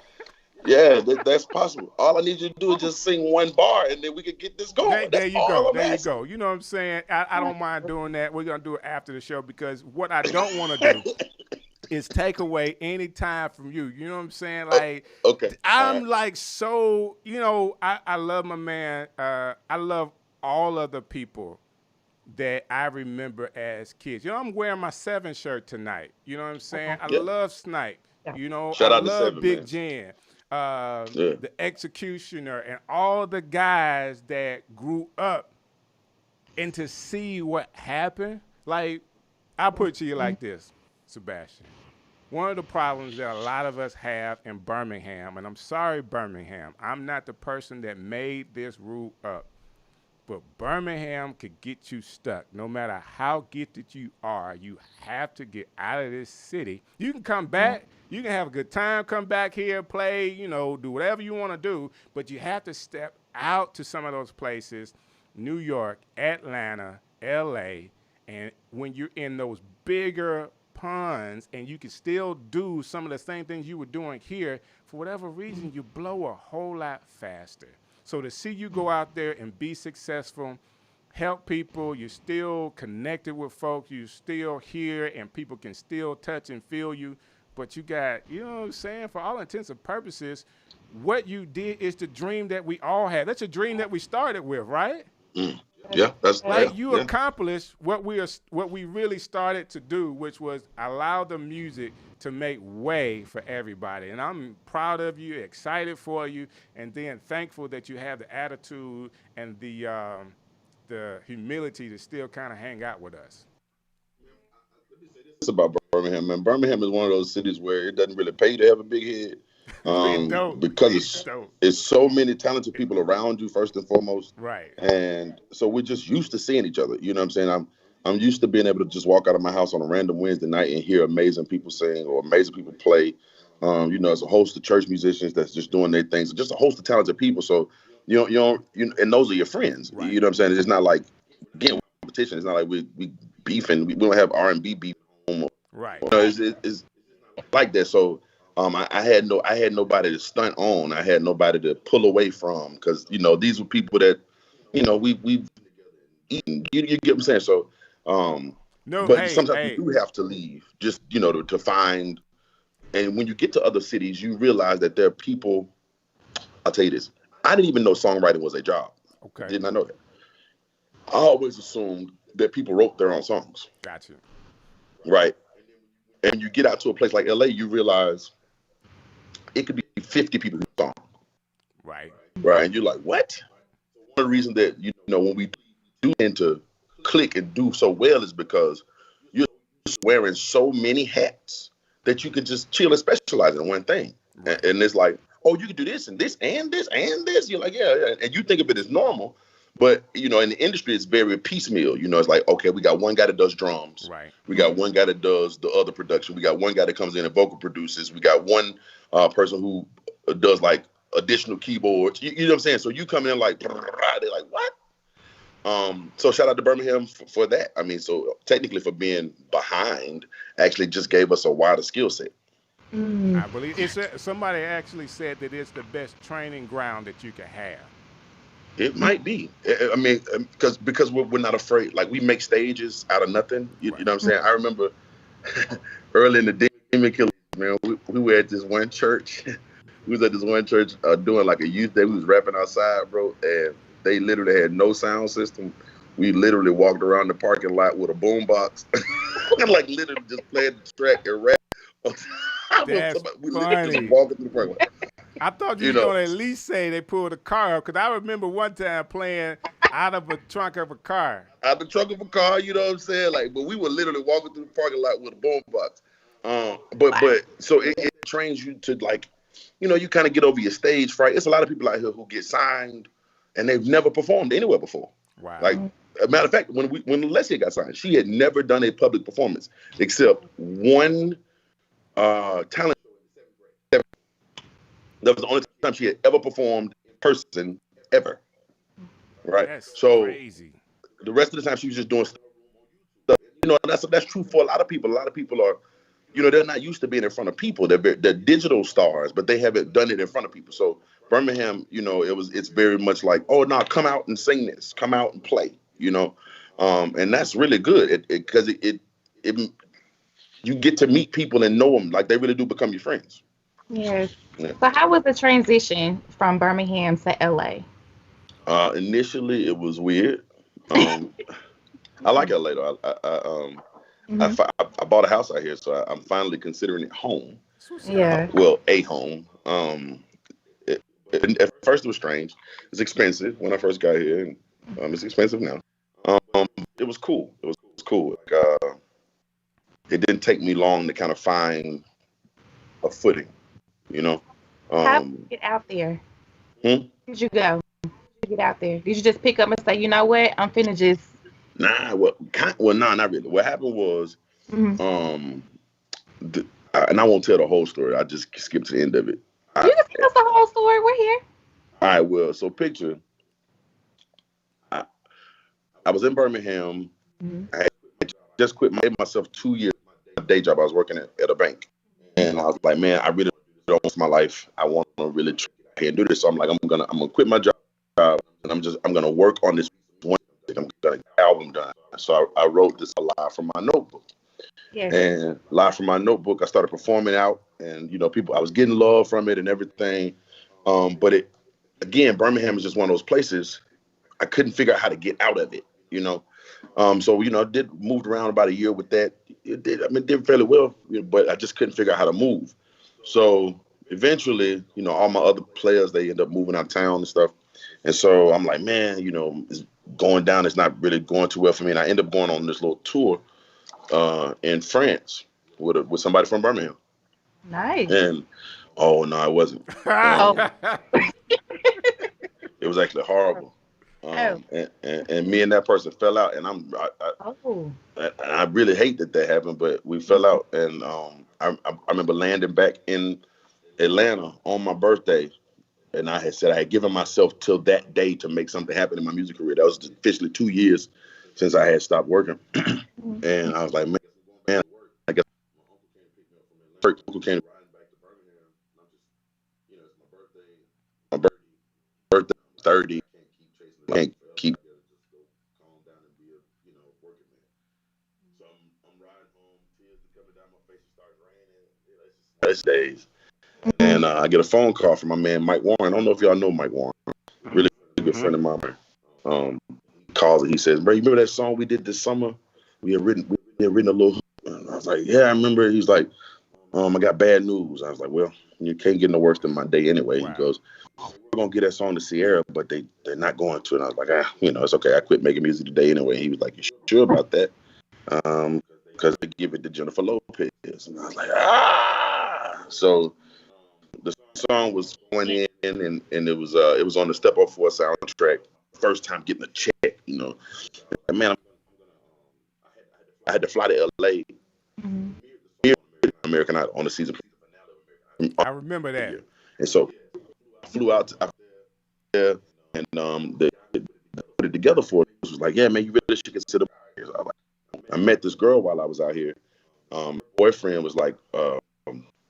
Yeah, that's possible. All I need you to do is just sing one bar, and then we can get this going. There you go. You know what I'm saying? I don't mind doing that. We're going to do it after the show, because what I don't want to do is take away any time from you. You know what I'm saying? Like, I'm like, so, you know, I love my man. I love all of the people that I remember as kids. You know, I'm wearing my 7 shirt tonight. You know what I'm saying? I love Snipe. You know, Shout I out to love 7, Big man. Jen. The Executioner, and all the guys that grew up, and to see what happened. Like, I'll put it to you like this, Sebastian. One of the problems that a lot of us have in Birmingham, and I'm sorry, Birmingham, I'm not the person that made this rule up, but Birmingham could get you stuck. No matter how gifted you are, you have to get out of this city. You can come back. You can have a good time, come back here, play, you know, do whatever you want to do, but you have to step out to some of those places, New York, Atlanta, L.A., and when you're in those bigger ponds and you can still do some of the same things you were doing here, for whatever reason, you blow a whole lot faster. So to see you go out there and be successful, help people, you're still connected with folks, you're still here, and people can still touch and feel you. But you got, you know what I'm saying, for all intents and purposes, what you did is the dream that we all had. That's a dream that we started with, right? Yeah, that's like you accomplished what we really started to do, which was allow the music to make way for everybody. And I'm proud of you, excited for you, and then thankful that you have the attitude and the humility to still kind of hang out with us. Let me say this about Birmingham, man. Birmingham is one of those cities where it doesn't really pay to have a big head. Because it's so many talented people around you, first and foremost. Right. And so we're just used to seeing each other. You know what I'm saying? I'm used to being able to just walk out of my house on a random Wednesday night and hear amazing people sing or amazing people play. It's a host of church musicians that's just doing their things, just a host of talented people. So and those are your friends. Right. You know what I'm saying? It's not like, again, competition. It's not like we beefing. We don't have R&B beef. Right. It's like that. So I had nobody to stunt on. I had nobody to pull away from, because these were people that we've eaten. You get what I'm saying? So sometimes you do have to leave just to find. And when you get to other cities, you realize that there are people. I'll tell you this: I didn't even know songwriting was a job. Okay, I did not know that. I always assumed that people wrote their own songs. Gotcha. Right. And you get out to a place like LA, you realize it could be 50 people who song. Right. Right. And you're like, what? One of the reasons that, when we do tend to click and do so well is because you're wearing so many hats that you can just chill and specialize in one thing. Right. And it's like, oh, you can do this and this and this and this. You're like, yeah. And you think of it as normal. But, in the industry, it's very piecemeal. It's like, okay, we got one guy that does drums. Right. We got one guy that does the other production. We got one guy that comes in and vocal produces. We got one person who does, like, additional keyboards. You know what I'm saying? So you come in like, they're like, what? So shout out to Birmingham for that. I mean, so technically for being behind actually just gave us a wider skill set. I believe somebody actually said that it's the best training ground that you can have. It might be. I mean, because we're not afraid. Like, we make stages out of nothing. You know what I'm saying? I remember early in the Demon Killers, man, we were at this one church. We was at this one church doing like a youth day. We was rapping outside, bro, and they literally had no sound system. We literally walked around the parking lot with a boombox and like literally just played the track and rap. That's we funny. Just walking through the parking lot. I thought you were going to at least say they pulled a car up, because I remember one time playing out of a trunk of a car. Out the trunk of a car, you know what I'm saying? Like, but we were literally walking through the parking lot with a boombox. But so it trains you to, like, you kind of get over your stage fright. It's a lot of people out here who get signed and they've never performed anywhere before. Wow. Like, a matter of fact, when Leslie got signed, she had never done a public performance except one talent. That was the only time she had ever performed in person ever. Right. That's so crazy. The rest of the time she was just doing stuff. That's true for a lot of people. A lot of people are, they're not used to being in front of people. They're digital stars, but they haven't done it in front of people. So Birmingham, it's very much like, oh no, come out and sing this, come out and play, and that's really good because you get to meet people and know them, like they really do become your friends. Yes. Yeah. So how was the transition from Birmingham to LA? Initially, it was weird. I like LA though. I bought a house out here, so I'm finally considering it home. Yeah. A home. At first, it was strange. It's expensive when I first got here, and it's expensive now. It was cool. It was cool. It didn't take me long to kind of find a footing. How did you get out there? Did you go? Did you get out there? Did you just pick up and say, you know what, I'm finna just... Nah, not really. What happened was, and I won't tell the whole story. I just skip to the end of it. You can tell us the whole story. We're here. All right, well, so picture, I was in Birmingham. I had just made myself 2 years my day job. I was working at a bank. And I was like, man, I really don't want my life. I want to really try and do this. So I'm like, I'm gonna quit my job, and I'm gonna work on this one. I'm gonna get an album done. So I wrote this live from my notebook. Yes. And live from my notebook, I started performing out, and people, I was getting love from it and everything. But Birmingham is just one of those places I couldn't figure out how to get out of it. So I moved around about a year with that. It did fairly well, but I just couldn't figure out how to move. So eventually, all my other players, they end up moving out of town and stuff. And so I'm like, man, it's going down. It's not really going too well for me. And I end up going on this little tour in France with somebody from Birmingham. Nice. And oh no, it wasn't. Oh. It was actually horrible. Oh. And me and that person fell out, and I really hate that happened, but we fell out, and I remember landing back in Atlanta on my birthday, and I had said I had given myself till that day to make something happen in my music career. That was officially 2 years since I had stopped working, and I was like, man, I guess my uncle came riding back to Birmingham, and I'm just, it's my birthday 30. Can't keep calm down and be a working man. So I'm riding home, tears are coming down my face, it starts raining. It's days. And I get a phone call from my man Mike Warren. I don't know if y'all know Mike Warren. Really good friend of mine. He calls and he says, "Bro, you remember that song we did this summer? We had written a little." And I was like, "Yeah, I remember." He's like, "I got bad news." I was like, "Well, you can't get no worse than my day anyway." Wow. He goes, "We're gonna get that song to Sierra, but they're not going to." And I was like, it's okay. I quit making music today anyway. He was like, "You sure about that?" Because they give it to Jennifer Lopez. And I was like, So the song was going in, and it was on the Step Up 4 soundtrack. First time getting a check, And man, I had to fly to LA. American Idol on the season. I remember that. And so I flew out there, and they put it together for it. It was like, "Yeah, man, you really should consider." I met this girl while I was out here. Boyfriend was like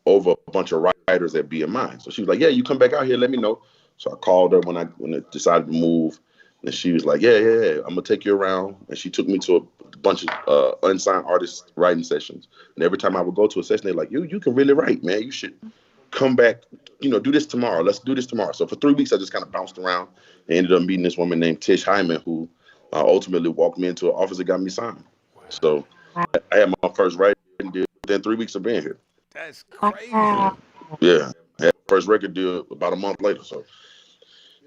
over a bunch of writers at BMI. So she was like, "Yeah, you come back out here, let me know." So I called her when I decided to move, and she was like, "Yeah, I'm gonna take you around." And she took me to a bunch of unsigned artists writing sessions. And every time I would go to a session, they're like, "You can really write, man. You should come back. Do this tomorrow. Let's do this tomorrow." So for 3 weeks, I just kind of bounced around and ended up meeting this woman named Tish Hyman, who ultimately walked me into an office that got me signed. So I had my first writing deal within 3 weeks of being here. That's crazy. Yeah, I had my first record deal about a month later. So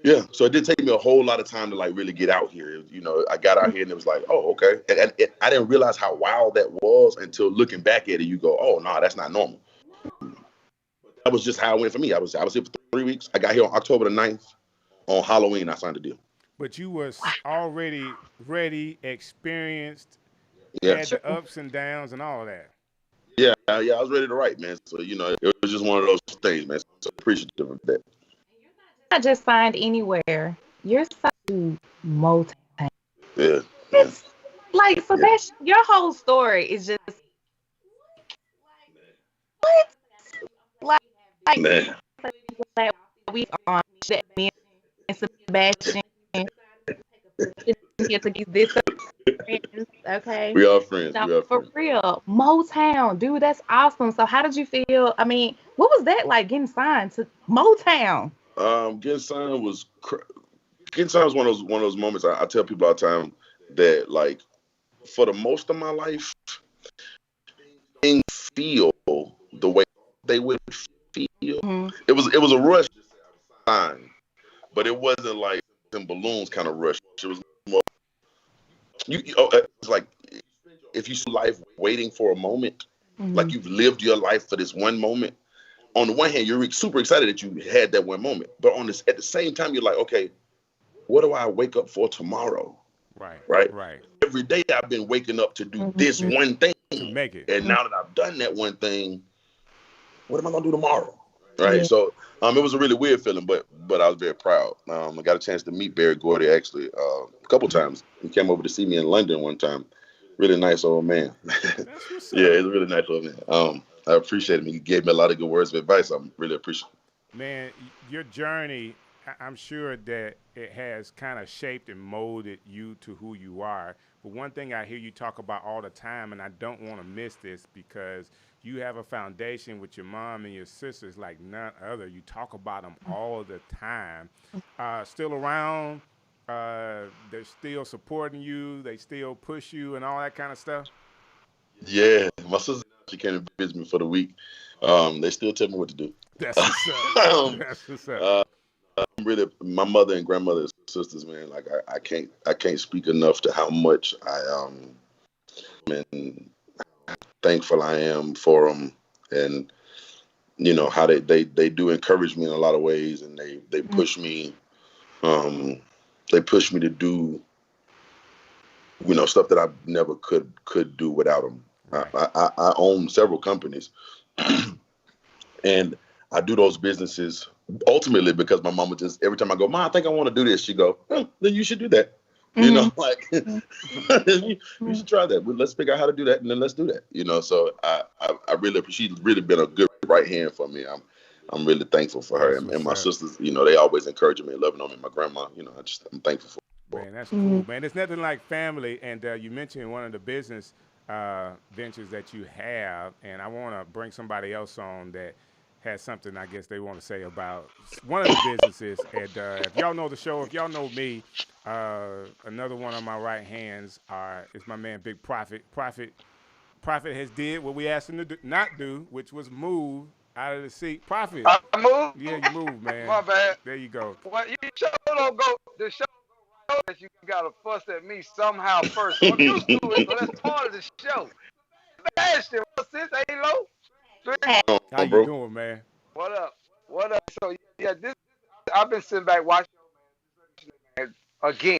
yeah, so it did take me a whole lot of time to like really get out here. I got out here and it was like, oh, okay. And I didn't realize how wild that was until looking back at it. You go, oh no, that's not normal. That was just how it went for me. I was here for 3 weeks. I got here on October the 9th. On Halloween, I signed a deal. But you was already ready, experienced, yeah. Had the ups and downs and all of that. Yeah, I was ready to write, man. So, it was just one of those things, man. So appreciative of that. You're not just signed anywhere. You're signed to Motown. Yeah. It's like, Sebastian, your whole story is just, what? Like man. We on that me and Sebastian here to get this friends, okay? We are friends. For real. Motown, dude, that's awesome. So how did you feel? I mean, what was that like getting signed to Motown? Getting signed was one of those moments. I tell people all the time that like for the most of my life, things feel the way they would feel. Mm-hmm. It was a rush sign, but it wasn't like in balloons kind of rush. It was more it's like if you spend life waiting for a moment, mm-hmm. like you've lived your life for this one moment. On the one hand, you're super excited that you had that one moment, but at the same time, you're like, okay, what do I wake up for tomorrow? Right. Every day I've been waking up to do mm-hmm. this one thing to make it, and now that I've done that one thing, what am I gonna do tomorrow? Right. Yeah. So it was a really weird feeling, but I was very proud. I got a chance to meet Barry Gordy actually a couple times. He came over to see me in London one time. Really nice old man. Yeah, he's a really nice old man. I appreciate him. He gave me a lot of good words of advice. I'm really appreciative. Man, your journey, I'm sure that it has kind of shaped and molded you to who you are. But one thing I hear you talk about all the time, and I don't want to miss this because you have a foundation with your mom and your sisters like none other. You talk about them all the time. Still around? They're still supporting you. They still push you and all that kind of stuff? Yeah. My sister, she came to visit me for the week. They still tell me what to do. That's what's up. That's what's up. I'm really, my mother and grandmother and sisters, man, like I can't speak enough to how much thankful I am for them, and you know how they do encourage me in a lot of ways, and they push me. They push me to do, you know, stuff that I never could do without them. Right. I own several companies, and I do those businesses ultimately because my mama just, every time I go, Mom, I think I want to do this, she go, then you should do that. You know, like you should try that. But let's figure out how to do that, and then let's do that. You know, so I really, she's really been a good right hand for me. I'm really thankful for her, and my sisters. You know, they always encourage me, loving on me. My grandma, you know, I'm thankful for her. Man, that's cool, man. It's nothing like family. And you mentioned one of the business ventures that you have, and I want to bring somebody else on that has something I guess they want to say about one of the businesses. And if y'all know the show, if y'all know me, another one of my right hands is my man Big Prophet. Prophet has did what we asked him to not do, which was move out of the seat. Prophet. I move? Yeah, you move, man. My bad. There you go. Well, you show don't go. The show that you got to fuss at me somehow first. Well, I'm used to it, so that's part of the show. Sebastian, what's this? Halo? How you doing, man? What up? What up? So yeah, I've been sitting back watching again.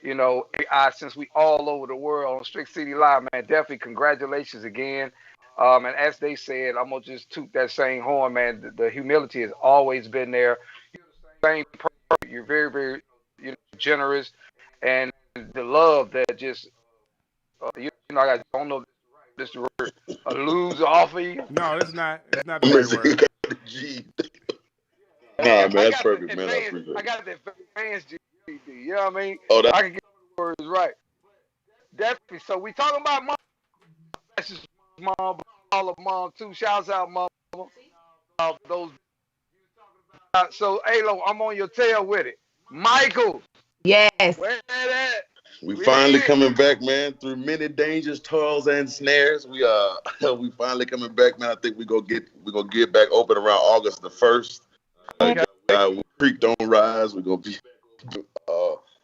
You know, since we all over the world on Strick City Live, man. Definitely congratulations again. And as they said, I'm gonna just toot that same horn, man. The humility has always been there. You're the same person. You're very, very, generous, and the love that just, I don't know. This word lose off of you? No, it's not. It's not the right word. Nah, man, that's perfect, man. I got that advanced GD. You know what I mean? Oh, I can get the words right. Definitely. So we talking about mom. That's just mom, all of mom too. Shouts out mom. Those. So Alo, I'm on your tail with it. Michael. Yes. Where that? We finally coming back, man. Through many dangers, toils, and snares, we finally coming back, man. I think we gonna get back open around August the 1st. Creek don't rise. We're gonna be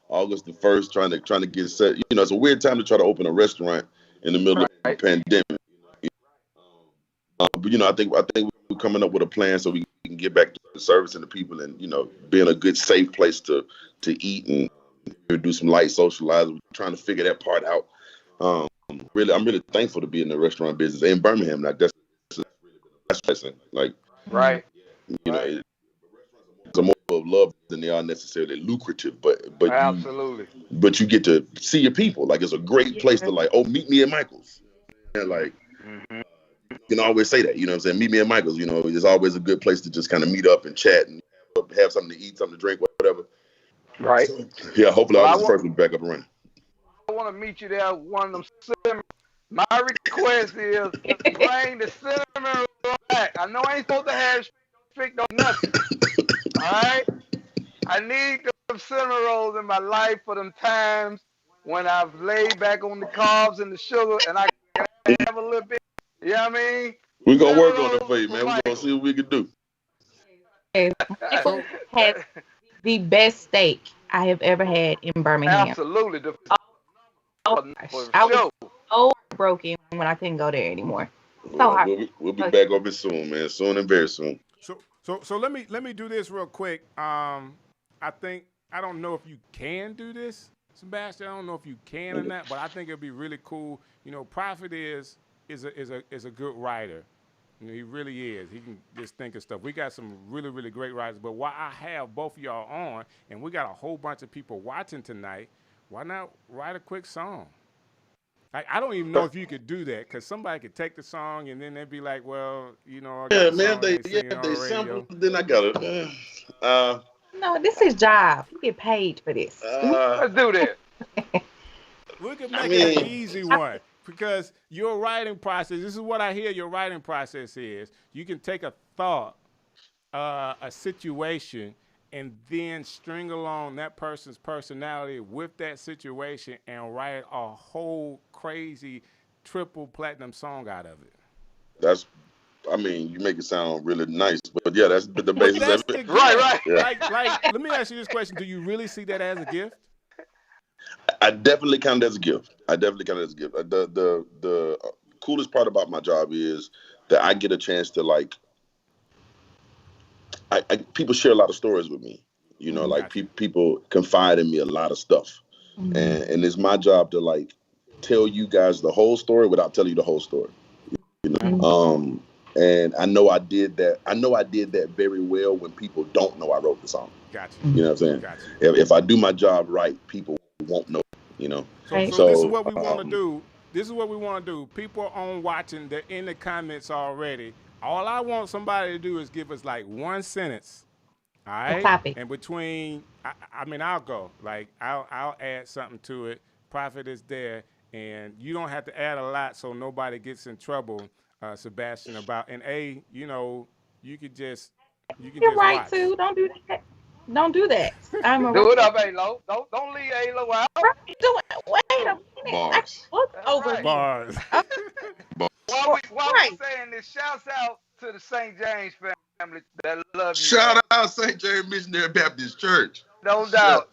August the 1st, trying to get set. You know, it's a weird time to try to open a restaurant in the middle of the pandemic. But I think we're coming up with a plan so we can get back to the service and the people, and being a good, safe place to eat and do some light socializing. We're trying to figure that part out. I'm really thankful to be in the restaurant business in Birmingham. Like that's like right. It's a more of love than they are necessarily lucrative, but absolutely. But you get to see your people. Like it's a great place to meet me at Michael's. And you can always say that. You know what I'm saying? Meet me at Michael's. It's always a good place to just kind of meet up and chat and have something to eat, something to drink, whatever. Right. So, yeah, hopefully August 1st will be back up and running. I want to meet you there. One of them cinnamon. My request is bring the cinnamon roll back. I know I ain't supposed to have strict no nothing. All right. I need them cinnamon rolls in my life for them times when I've laid back on the carbs and the sugar, and I can have a little bit. You know what I mean? We're gonna work on it for you, man. We're gonna see what we can do. Michael has the best steak I have ever had in Birmingham. Absolutely. I was so broken when I couldn't go there anymore. We'll be back open soon, man. Soon and very soon. So let me do this real quick. I don't know if you can do this, Sebastian. I don't know if you can or not, but I think it'd be really cool. Prophet is a good writer. He really is. He can just think of stuff. We got some really, really great writers. But while I have both of y'all on, and we got a whole bunch of people watching tonight, why not write a quick song? I don't even know if you could do that, because somebody could take the song and then they'd be like, well, I got they sample. Then I got it. No, this is job. You get paid for this. Let's do that. We could make it an easy one. Because your writing process, this is what I hear your writing process is. You can take a thought, a situation, and then string along that person's personality with that situation and write a whole crazy triple platinum song out of it. You make it sound really nice, but yeah, that's the basis of it. Right. Yeah. Like, let me ask you this question. Do you really see that as a gift? I definitely count it as a gift. The coolest part about my job is that I get a chance to like. People share a lot of stories with me. You know, like people confide in me a lot of stuff, and it's my job to like tell you guys the whole story without telling you the whole story. You know, and I know I did that. I know I did that very well when people don't know I wrote the song. Gotcha. You know what I'm saying? If I do my job right, people won't know. You know. So this is what we want to do. This is what we want to do. People on watching, they're in the comments already. All I want somebody to do is give us like one sentence. All right. Topic. And between, I mean, I'll go. Like I'll add something to it. Prophet is there, and you don't have to add a lot so nobody gets in trouble, Sebastian. And you know, you could just You're right watch. too. Don't do that. Don't do that. Do it up, A-Lo. Don't leave A-Lo out. Wait a minute. Bars. Over Right. Bars. While we saying this, shouts out to the St. James family that love you. Shout out St. James Missionary Baptist Church. No doubt.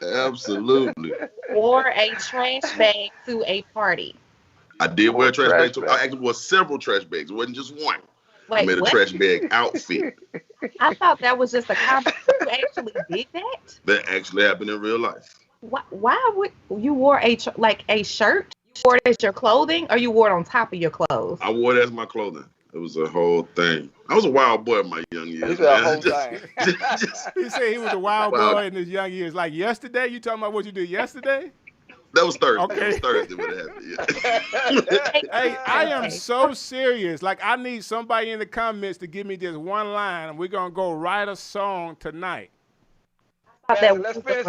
Absolutely. Wore a trash bag to a party. I did wear a trash bag too. I actually wore several trash bags. It wasn't just one. Wait, I made a what? trash bag outfit. I thought that was just a comment. You actually did that? That actually happened in real life. Why would you wore a shirt? You wore it as your clothing, or you wore it on top of your clothes? I wore it as my clothing. It was a whole thing. I was a wild boy in my young years. It's a whole thing. He said he was a wild boy in his young years. Like yesterday? You talking about what you did yesterday? That was Thursday. Okay. It was Thursday when it happened. Yeah. Hey, I am so serious. Like, I need somebody in the comments to give me just one line, and we're going to go write a song tonight. Let's finish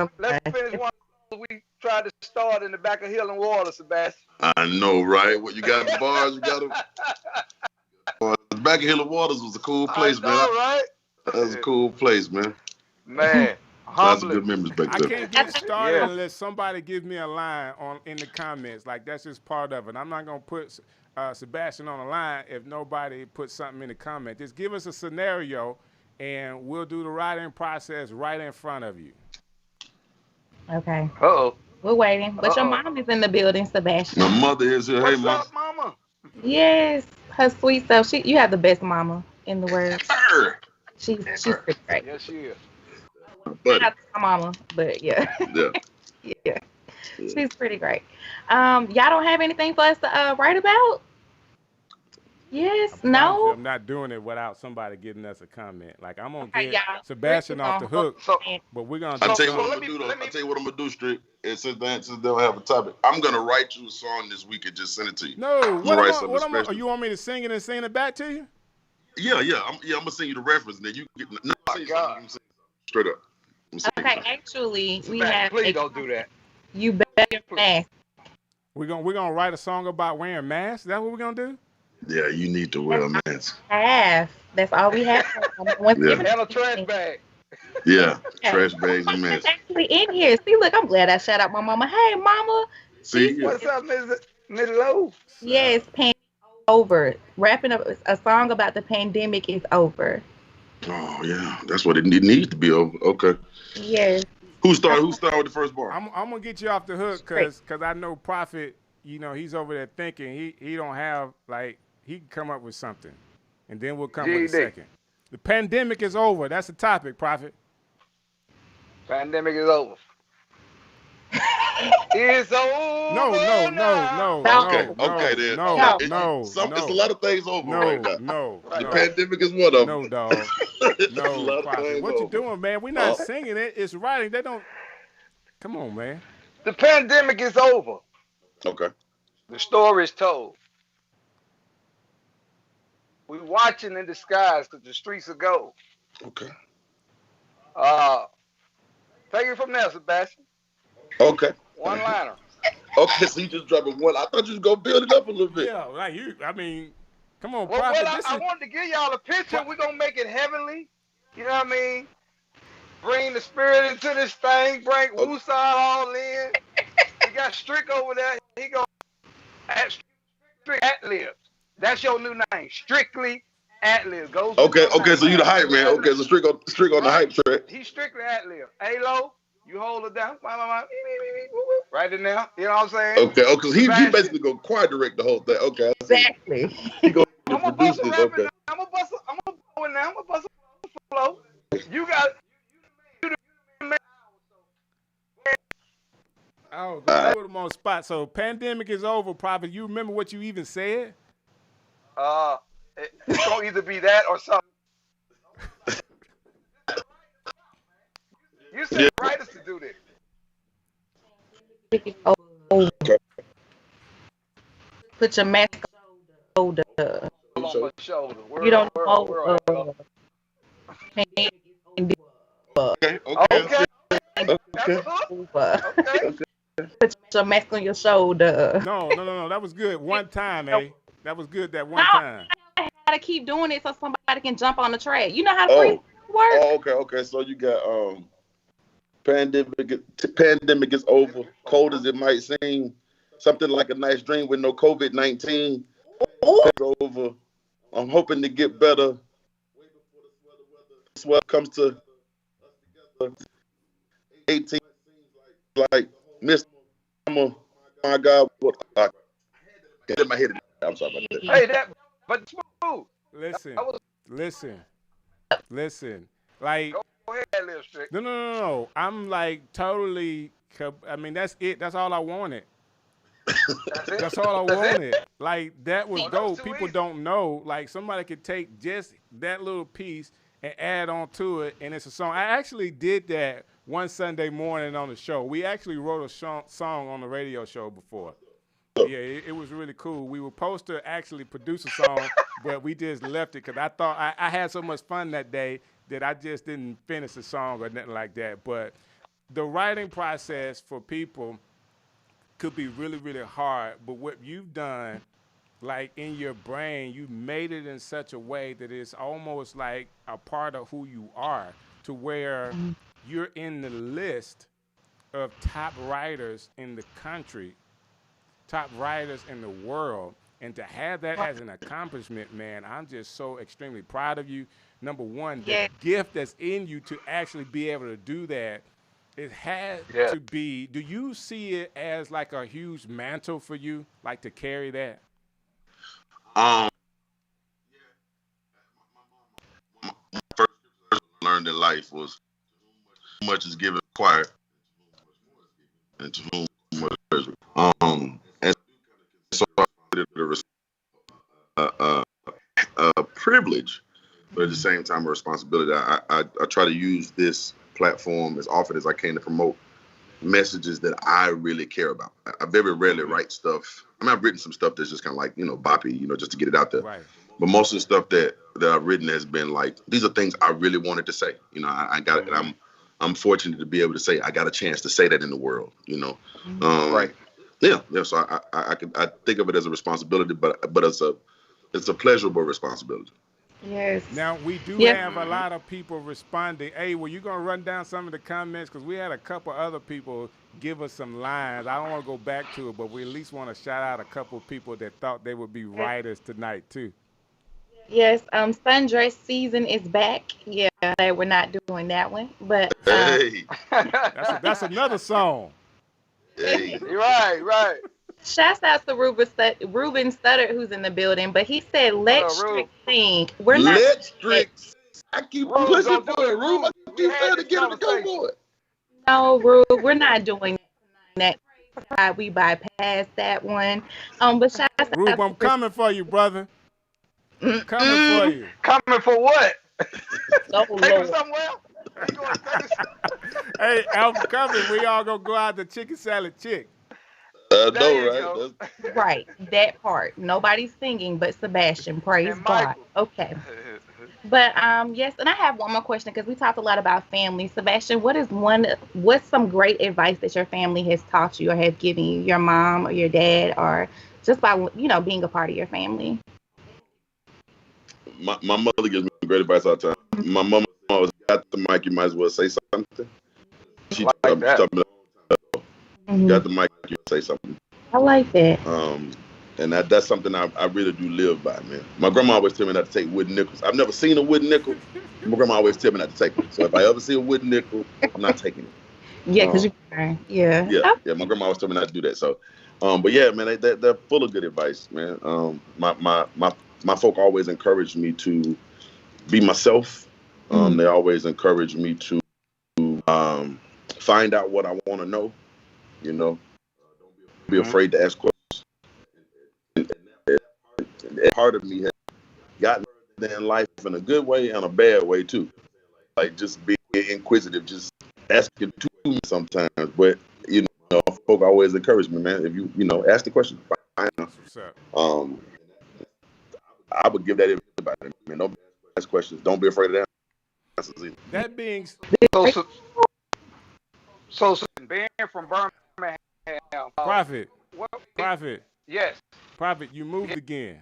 one we tried to start in the back of Hill and Water, Sebastian. I know, right? What you got the bars, you got them. The back of Hill and Waters was a cool place, man. Right? That was a cool place, man. Man. Lots of good memories back I there. can't get started unless somebody gives me a line in the comments. Like, that's just part of it. I'm not going to put Sebastian on the line if nobody puts something in the comment. Just give us a scenario, and we'll do the writing process right in front of you. Okay. Uh-oh. We're waiting. But your mom is in the building, Sebastian. My mother is here. Hey, What's Mom. up, Mama? Yes. Her sweet self. You have the best mama in the world. She's great. Yes, she is. But, Not my mama, but yeah. Yeah. She's pretty great. Y'all don't have anything for us to write about? Yes, no. I'm not doing it without somebody giving us a comment. Like, I'm gonna Okay, get y'all. Sebastian off the hook, but we're gonna. I'll tell you what I'm gonna do, though. I'll tell you what I'm gonna do, Strick. Since they don't have a topic, I'm gonna write you a song this week and just send it to you. No, you want me to sing it and sing it back to you? Yeah. I'm gonna send you the reference, and then you get straight up. Okay, actually, we have. Please don't do that. You better mask. We're gonna write a song about wearing masks. Is that what we're gonna do? Yeah, you need to wear a mask. That's all we have. And a trash bag. Yeah, trash bags and masks. Actually, in here. See, look, I'm glad I shout out my mama. Hey, mama. See, what's up, Miss Lowe? Yes, pandemic over. Wrapping up a song about the pandemic is over. Oh yeah, that's what it needs to be over. Okay. Yes. Who started with the first bar? I'm gonna get you off the hook because I know Prophet. You know, he's over there thinking he don't have he can come up with something, and then we'll come with a second. The pandemic is over. That's the topic, Prophet. Pandemic is over. It's over. No. Okay, then. No. It's a lot of things over right now. No. The pandemic is one of them. No, dog. No, Prophet. What you doing, man? We're not singing it. It's writing. They don't. Come on, man. The pandemic is over. Okay. The story is told. We watching in disguise because the streets are gold. Okay. Take it from there, Sebastian. Okay. One liner. Okay, so you just dropping one. I thought you was gonna build it up a little bit. Yeah, like you. I mean, come on, Well, Prophet. I wanted to give y'all a picture. We're gonna make it heavenly. You know what I mean? Bring the spirit into this thing. Bring Woosah all in. We got Strick over there. He gonna Strick Ad-Libs. That's your new name. Strictly Ad-Libs. Okay, so you the hype man. Okay, so Strick on the hype track. He's strictly Ad-Lib. A-Lo, You hold it down. Right in there. You know what I'm saying? Okay. Oh, because he basically go choir direct the whole thing. Okay. I see. Exactly. He go I'm gonna produce bust a this. rap Okay. now. I'm gonna bust a flow. You got Oh, go put him on spot. So pandemic is over, Prophet. You remember what you even said? It's gonna either be that or something. You said writers to do this. Put your mask on the shoulder. On my shoulder. You don't know. Okay. Put your mask on your shoulder. No. That was good. One time, eh? That was good that one time. I gotta keep doing it so somebody can jump on the track. You know how to work? Oh, okay. So you got pandemic is over. Cold as it might seem, something like a nice dream with no COVID-19. It's over. I'm hoping to get better. Sweat comes to 18, like Mr. My God, what? Get in my head. I'm sorry about that. Hey, but smooth. Listen. Like, go ahead, little Strick. No. I'm like totally. I mean, that's it. That's all I wanted. That's all I wanted. Like, that was dope. People don't know. Like, somebody could take just that little piece and add on to it, and it's a song. I actually did that one Sunday morning on the show. We actually wrote a song on the radio show before. Yeah, it was really cool. We were supposed to actually produce a song, but we just left it because I thought I had so much fun that day that I just didn't finish the song or nothing like that. But the writing process for people could be really, really hard. But what you've done, like in your brain, you made it in such a way that it's almost like a part of who you are, to where you're in the list of top writers in the country, top writers in the world. And to have that as an accomplishment, man, I'm just so extremely proud of you. Number one, the gift that's in you to actually be able to do that, it has to be, do you see it as like a huge mantle for you, like to carry that? My first learned in life was too much is given required, and to whom much is and so I consider it a privilege, but at the same time a responsibility. I try to use this platform as often as I can to promote messages that I really care about. I very rarely write stuff. I mean, I've written some stuff that's just kind of like, boppy, just to get it out there. Right. But most of the stuff that I've written has been like, these are things I really wanted to say. I got it. And I'm fortunate to be able to say I got a chance to say that in the world. Right. Yeah. So I think of it as a responsibility, but it's a pleasurable responsibility. Yes. Now, we do have a lot of people responding. Hey, were you going to run down some of the comments? Because we had a couple other people give us some lines. I don't want to go back to it, but we at least want to shout out a couple of people that thought they would be writers tonight, too. Yes, sundress season is back. Yeah, we're not doing that one, but Hey. That's another song. Hey. Right. Shouts out to Ruben Stutter, who's in the building, but he said, let Strick sing. Let Strick. I keep pushing for it, Rube. I keep trying to get him to go for it. No, Rube, we're not doing that. We bypassed that one. But shouts out Rube, I'm coming for you, brother. Coming for you. Coming for what? Take him Lord. somewhere? Hey, I'm coming. We all gonna go out to Chicken Salad Chick. No, right? Right, that part. Nobody's singing but Sebastian. Praise God. Okay. But yes, and I have one more question because we talked a lot about family. Sebastian, what's some great advice that your family has taught you or has given you, your mom or your dad, or just by being a part of your family? My mother gives me great advice all the time. My mom always got the mic, you might as well say something. She told me got the mic, you say something. I like that. And that's something I really do live by, man. My grandma always tell me not to take wooden nickels. I've never seen a wooden nickel. My grandma always tell me not to take it. So if I ever see a wooden nickel, I'm not taking it. Yeah, because yeah. Yeah. My grandma always told me not to do that. So, but yeah, man, they're full of good advice, man. My folk always encouraged me to be myself. They always encouraged me to find out what I want to know. You know, don't be afraid to ask questions. And part of me has gotten there in life in a good way and a bad way too. Like just being inquisitive, just asking too much sometimes. But you know, folk always encourage me, man. If you ask the question, I would give that to everybody. Man, don't ask questions. Don't be afraid of answers either. That being so being from Birmingham, Prophet. Prophet. Yes. Prophet, you moved again.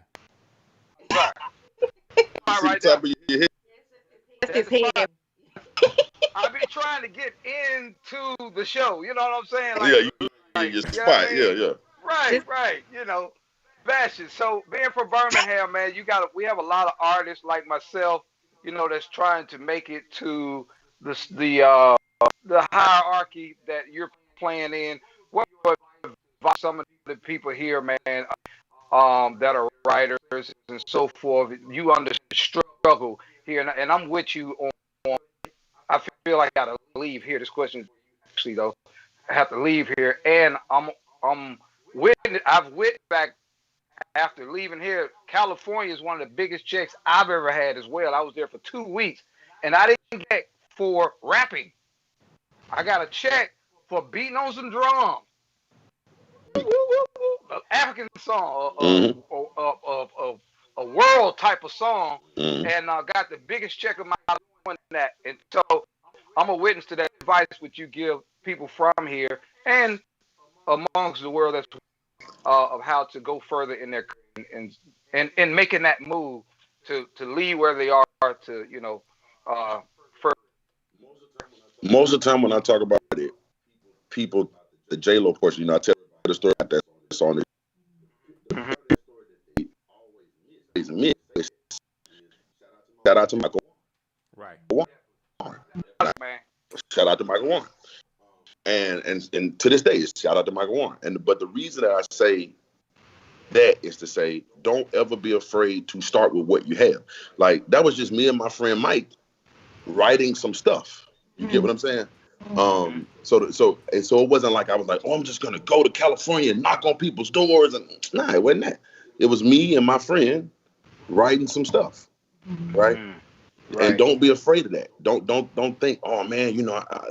Right. Right top of your head. His head. I've been trying to get into the show. You know what I'm saying? Like, yeah, you just spot. Yeah. Right. You know, Sebastian. So being from Birmingham, man, we have a lot of artists like myself, you know, that's trying to make it to the hierarchy that you're playing in. What some of the people here, man, that are writers and so forth, you understand struggle here, and I'm with you on. I feel like I gotta leave here. This question, actually, though, I have to leave here, and I've went back after leaving here. California is one of the biggest checks I've ever had as well. I was there for 2 weeks, and I didn't get for rapping. I got a check for beating on some drums. An African song, a world type of song, and got the biggest check of my life on that. And so I'm a witness to that advice which you give people from here and amongst the world that's of how to go further in their and making that move to leave where they are to further. Most of the time when I talk about it, people, the J-Lo portion, I tell the story about that song. Shout out to Michael. Right. Shout out to Michael Warren. And to this day, shout out to Michael Warren. But the reason that I say that is to say, don't ever be afraid to start with what you have. Like, that was just me and my friend Mike writing some stuff. You get what I'm saying? So it wasn't like I was like, oh, I'm just gonna go to California and knock on people's doors, and nah, it wasn't that. It was me and my friend writing some stuff, right? And don't be afraid of that. Don't think, oh man,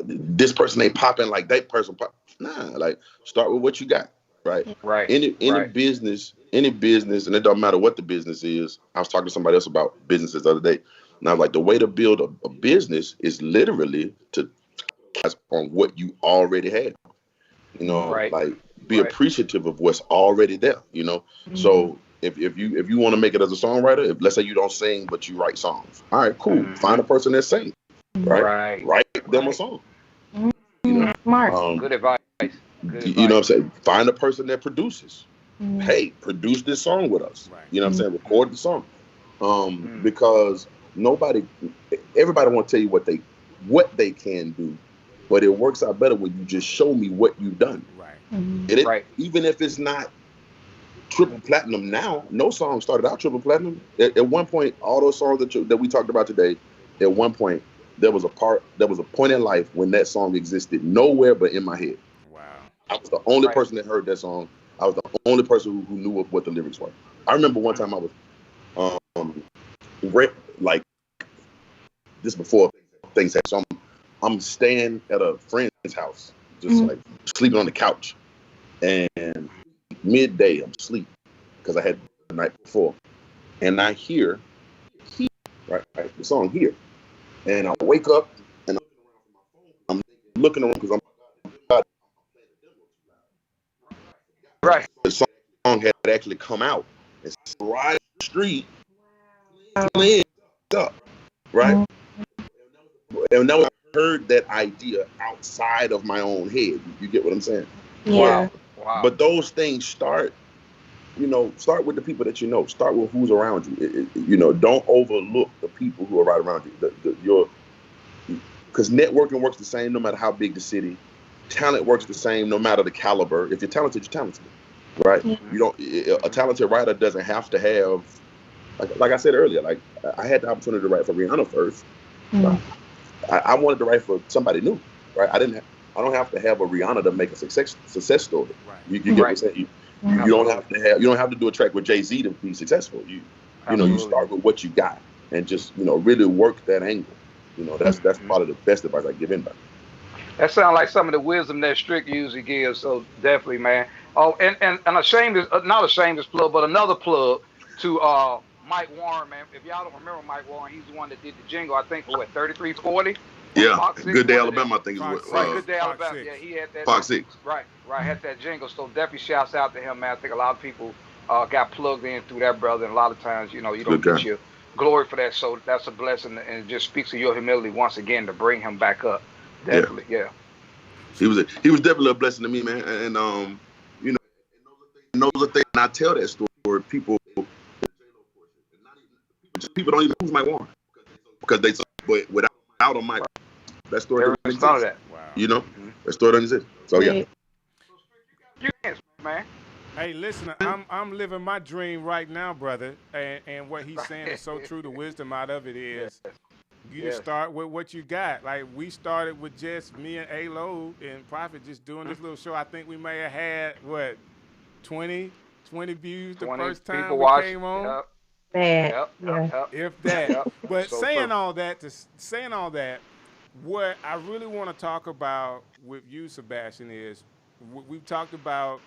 this person ain't popping like that person pop. Nah, like start with what you got, right? Right. Any business, and it don't matter what the business is. I was talking to somebody else about businesses the other day, and I was like, the way to build a business is literally to focus on what you already have. Like be appreciative of what's already there. So. If you want to make it as a songwriter, if let's say you don't sing but you write songs, all right, cool. Find a person that sings, right? Write them a song. Smart. Good advice. You know what I'm saying? Find a person that produces. Hey, produce this song with us. You know what I'm saying? Record the song. Because everybody want to tell you what they can do, but it works out better when you just show me what you've done. Even if it's not triple platinum now, no song started out triple platinum. At one point, all those songs that we talked about today, at one point, there was a point in life when that song existed nowhere but in my head. Wow. I was the only person that heard that song. I was the only person who knew what the lyrics were. I remember one time I was like this before things happened. So I'm staying at a friend's house, just like sleeping on the couch, and midday, I'm asleep because I had the night before, and I hear the song Here, and I wake up and I'm looking around because the song had actually come out. It's right on the street, playing up, right? And now I heard that idea outside of my own head. You get what I'm saying? Yeah. Wow. But those things start with the people that you know. Start with who's around you. Don't overlook the people who are right around you. Because networking works the same no matter how big the city, talent works the same no matter the caliber. If you're talented, you're talented, right? You don't. A talented writer doesn't have to have, like I said earlier. Like I had the opportunity to write for Rihanna first. I wanted to write for somebody new, right? I don't have to have a Rihanna to make a success story. Right. You get what I'm saying? You don't have to do a track with Jay-Z to be successful. You start with what you got and just really work that angle. That's part of the best advice I give anybody. That sounds like some of the wisdom that Strick usually gives. So definitely, man. Oh, and a shameless, not a shameless plug, but another plug to Mike Warren, man. If y'all don't remember Mike Warren, he's the one that did the jingle. I think for 3340. Yeah, Good Day Alabama. I think right. Good Day Alabama. Yeah, he had that. Fox 6. Right. Had that jingle. So definitely shouts out to him, man. I think a lot of people got plugged in through that brother, and a lot of times, you don't get your glory for that. So that's a blessing, and it just speaks of your humility once again to bring him back up. Definitely, yeah. He was definitely a blessing to me, man. And and those are things. And I tell that story, people don't even know who's Mike Warren because they. But without a Mike, that story doesn't exist. That. Wow. That story doesn't exist. So yeah. You man. Hey, listen, I'm living my dream right now, brother. And what he's saying is so true. The wisdom out of it is. You just start with what you got. Like we started with just me and A-Lo and Prophet just doing this little show. I think we may have had 20 views the first time we came on. Yep. If that. But so saying all that, what I really want to talk about with you, Sebastian, is we've talked about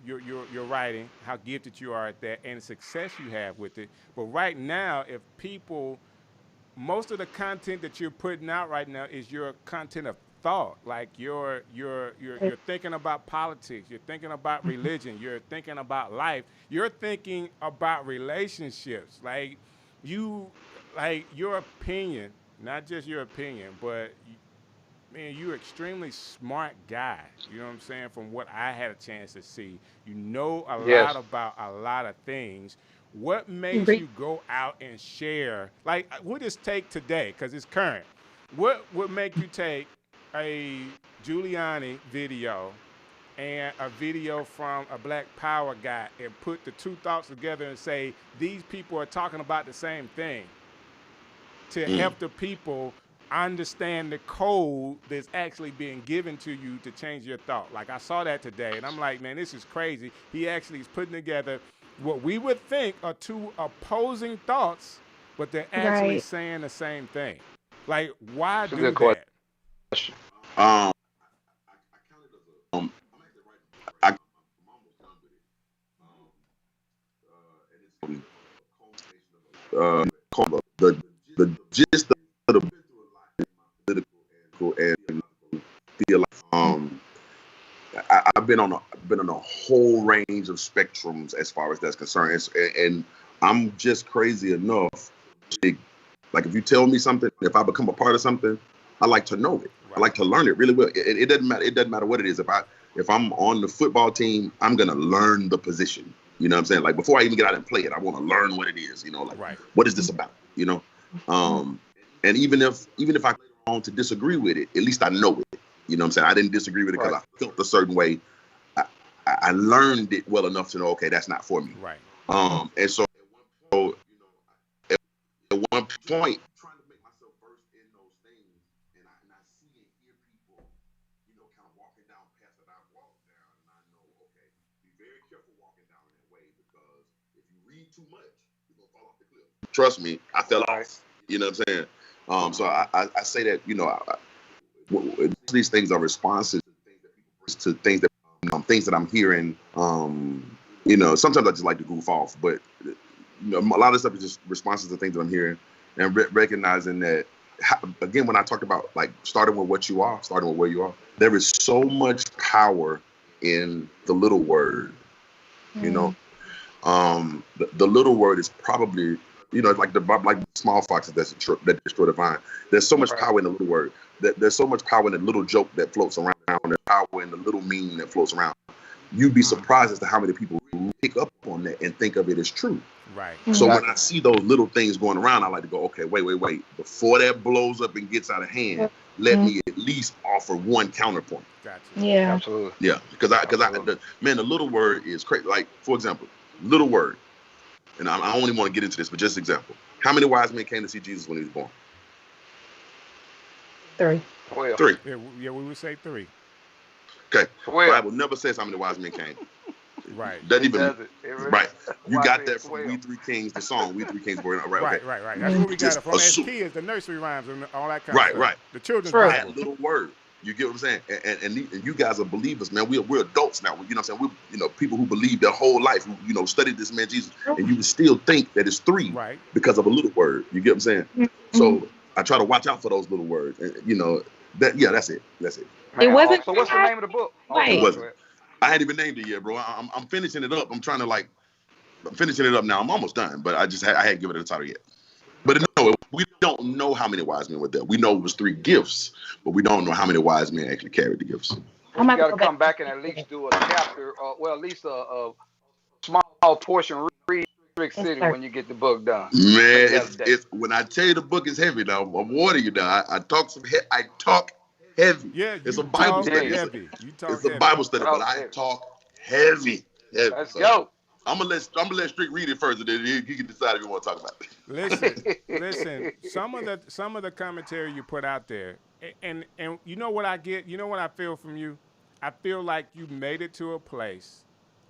your writing, how gifted you are at that, and the success you have with it. But right now, if people most of the content that you're putting out right now is your content of thought. Like you're thinking about politics, you're thinking about religion, you're thinking about life, you're thinking about relationships. Like your opinion, not just your opinion, but you're extremely smart guy. You know what I'm saying? From what I had a chance to see, you know a lot about a lot of things. What makes you go out and share? Like, we'll just take today because it's current. What would make you take a Giuliani video and a video from a Black Power guy and put the two thoughts together and say, these people are talking about the same thing to help the people understand the code that's actually being given to you to change your thought? Like, I saw that today, and I'm like, man, this is crazy. He actually is putting together what we would think are two opposing thoughts, but they're actually saying the same thing. Like, why do that? The gist of the political and theological. I've been on a whole range of spectrums as far as that's concerned, and I'm just crazy enough to, like, if you tell me something, if I become a part of something, I like to know it. I like to learn it really well. It doesn't matter. It doesn't matter what it is. If I'm on the football team, I'm gonna learn the position. You know what I'm saying? Like, before I even get out and play it, I want to learn what it is. What is this about? And even if I go on to disagree with it, at least I know it. You know what I'm saying? I didn't disagree with it because I felt a certain way. I learned it well enough to know, okay, that's not for me. Right. And so at one point, trying to make myself versed in those things, and I see and hear people, kind of walking down paths that I've walked down, and I know, okay, be very careful walking down in that way, because if you read too much, you're gonna fall off the cliff. Trust me, I fell off. You know what I'm saying? So I say that, these things are responses to things that I'm hearing. Sometimes I just like to goof off, but a lot of stuff is just responses to things that I'm hearing, and recognizing that, again, when I talk about, like, starting with what you are, starting with where you are, there is so much power in the little word. The little word is probably, it's like small foxes that destroy the vine. There's so much power in the little word. There's so much power in the little joke that floats around. There's power in the little meme that floats around. You'd be surprised as to how many people pick up on that and think of it as true. Right. So when I see those little things going around, I like to go, okay, wait. Before that blows up and gets out of hand, let me at least offer one counterpoint. Gotcha. Yeah. Absolutely. Yeah, because the little word is crazy. Like, for example, little word, and I don't even want to get into this, but just example. How many wise men came to see Jesus when he was born? 3. 12. 3. Yeah, we would say 3. Okay. 12. The Bible never says how many wise men came. Right. Doesn't even. Does it? It really, Right. You wise got men that from 12. We Three Kings, the song. We Three Kings were right. Okay. Right. That's where we got it from. As assume. kids, the nursery rhymes and all that kind of stuff. Right. The children's True. Bible. That little word. You get what I'm saying? And you guys are believers, man. We're adults now. You know what I'm saying? We're people who believe their whole life, who studied this man Jesus, and you would still think that it's 3 because of a little word. You get what I'm saying? Mm-hmm. So I try to watch out for those little words. And, that's it. That's it. Man, It wasn't. so what's the name of the book? Wait. It wasn't. I hadn't even named it yet, bro. I'm finishing it up. I'm finishing it up now. I'm almost done, but I hadn't given it a title yet. But no, we don't know how many wise men were there. We know it was 3 gifts, but we don't know how many wise men actually carried the gifts. You got to come back and at least do a chapter, at least a small portion. Read Strick City when you get the book done. Man, it's when I tell you the book is heavy now, I'm warning you now. I talk heavy. Yeah, it's a Bible study. It's a Bible study, but I talk heavy. Let's go. I'm gonna let Strick read it first, and then he can decide if he want to talk about it. Listen. Some of the commentary you put out there, and you know what I get. You know what I feel from you. I feel like you made it to a place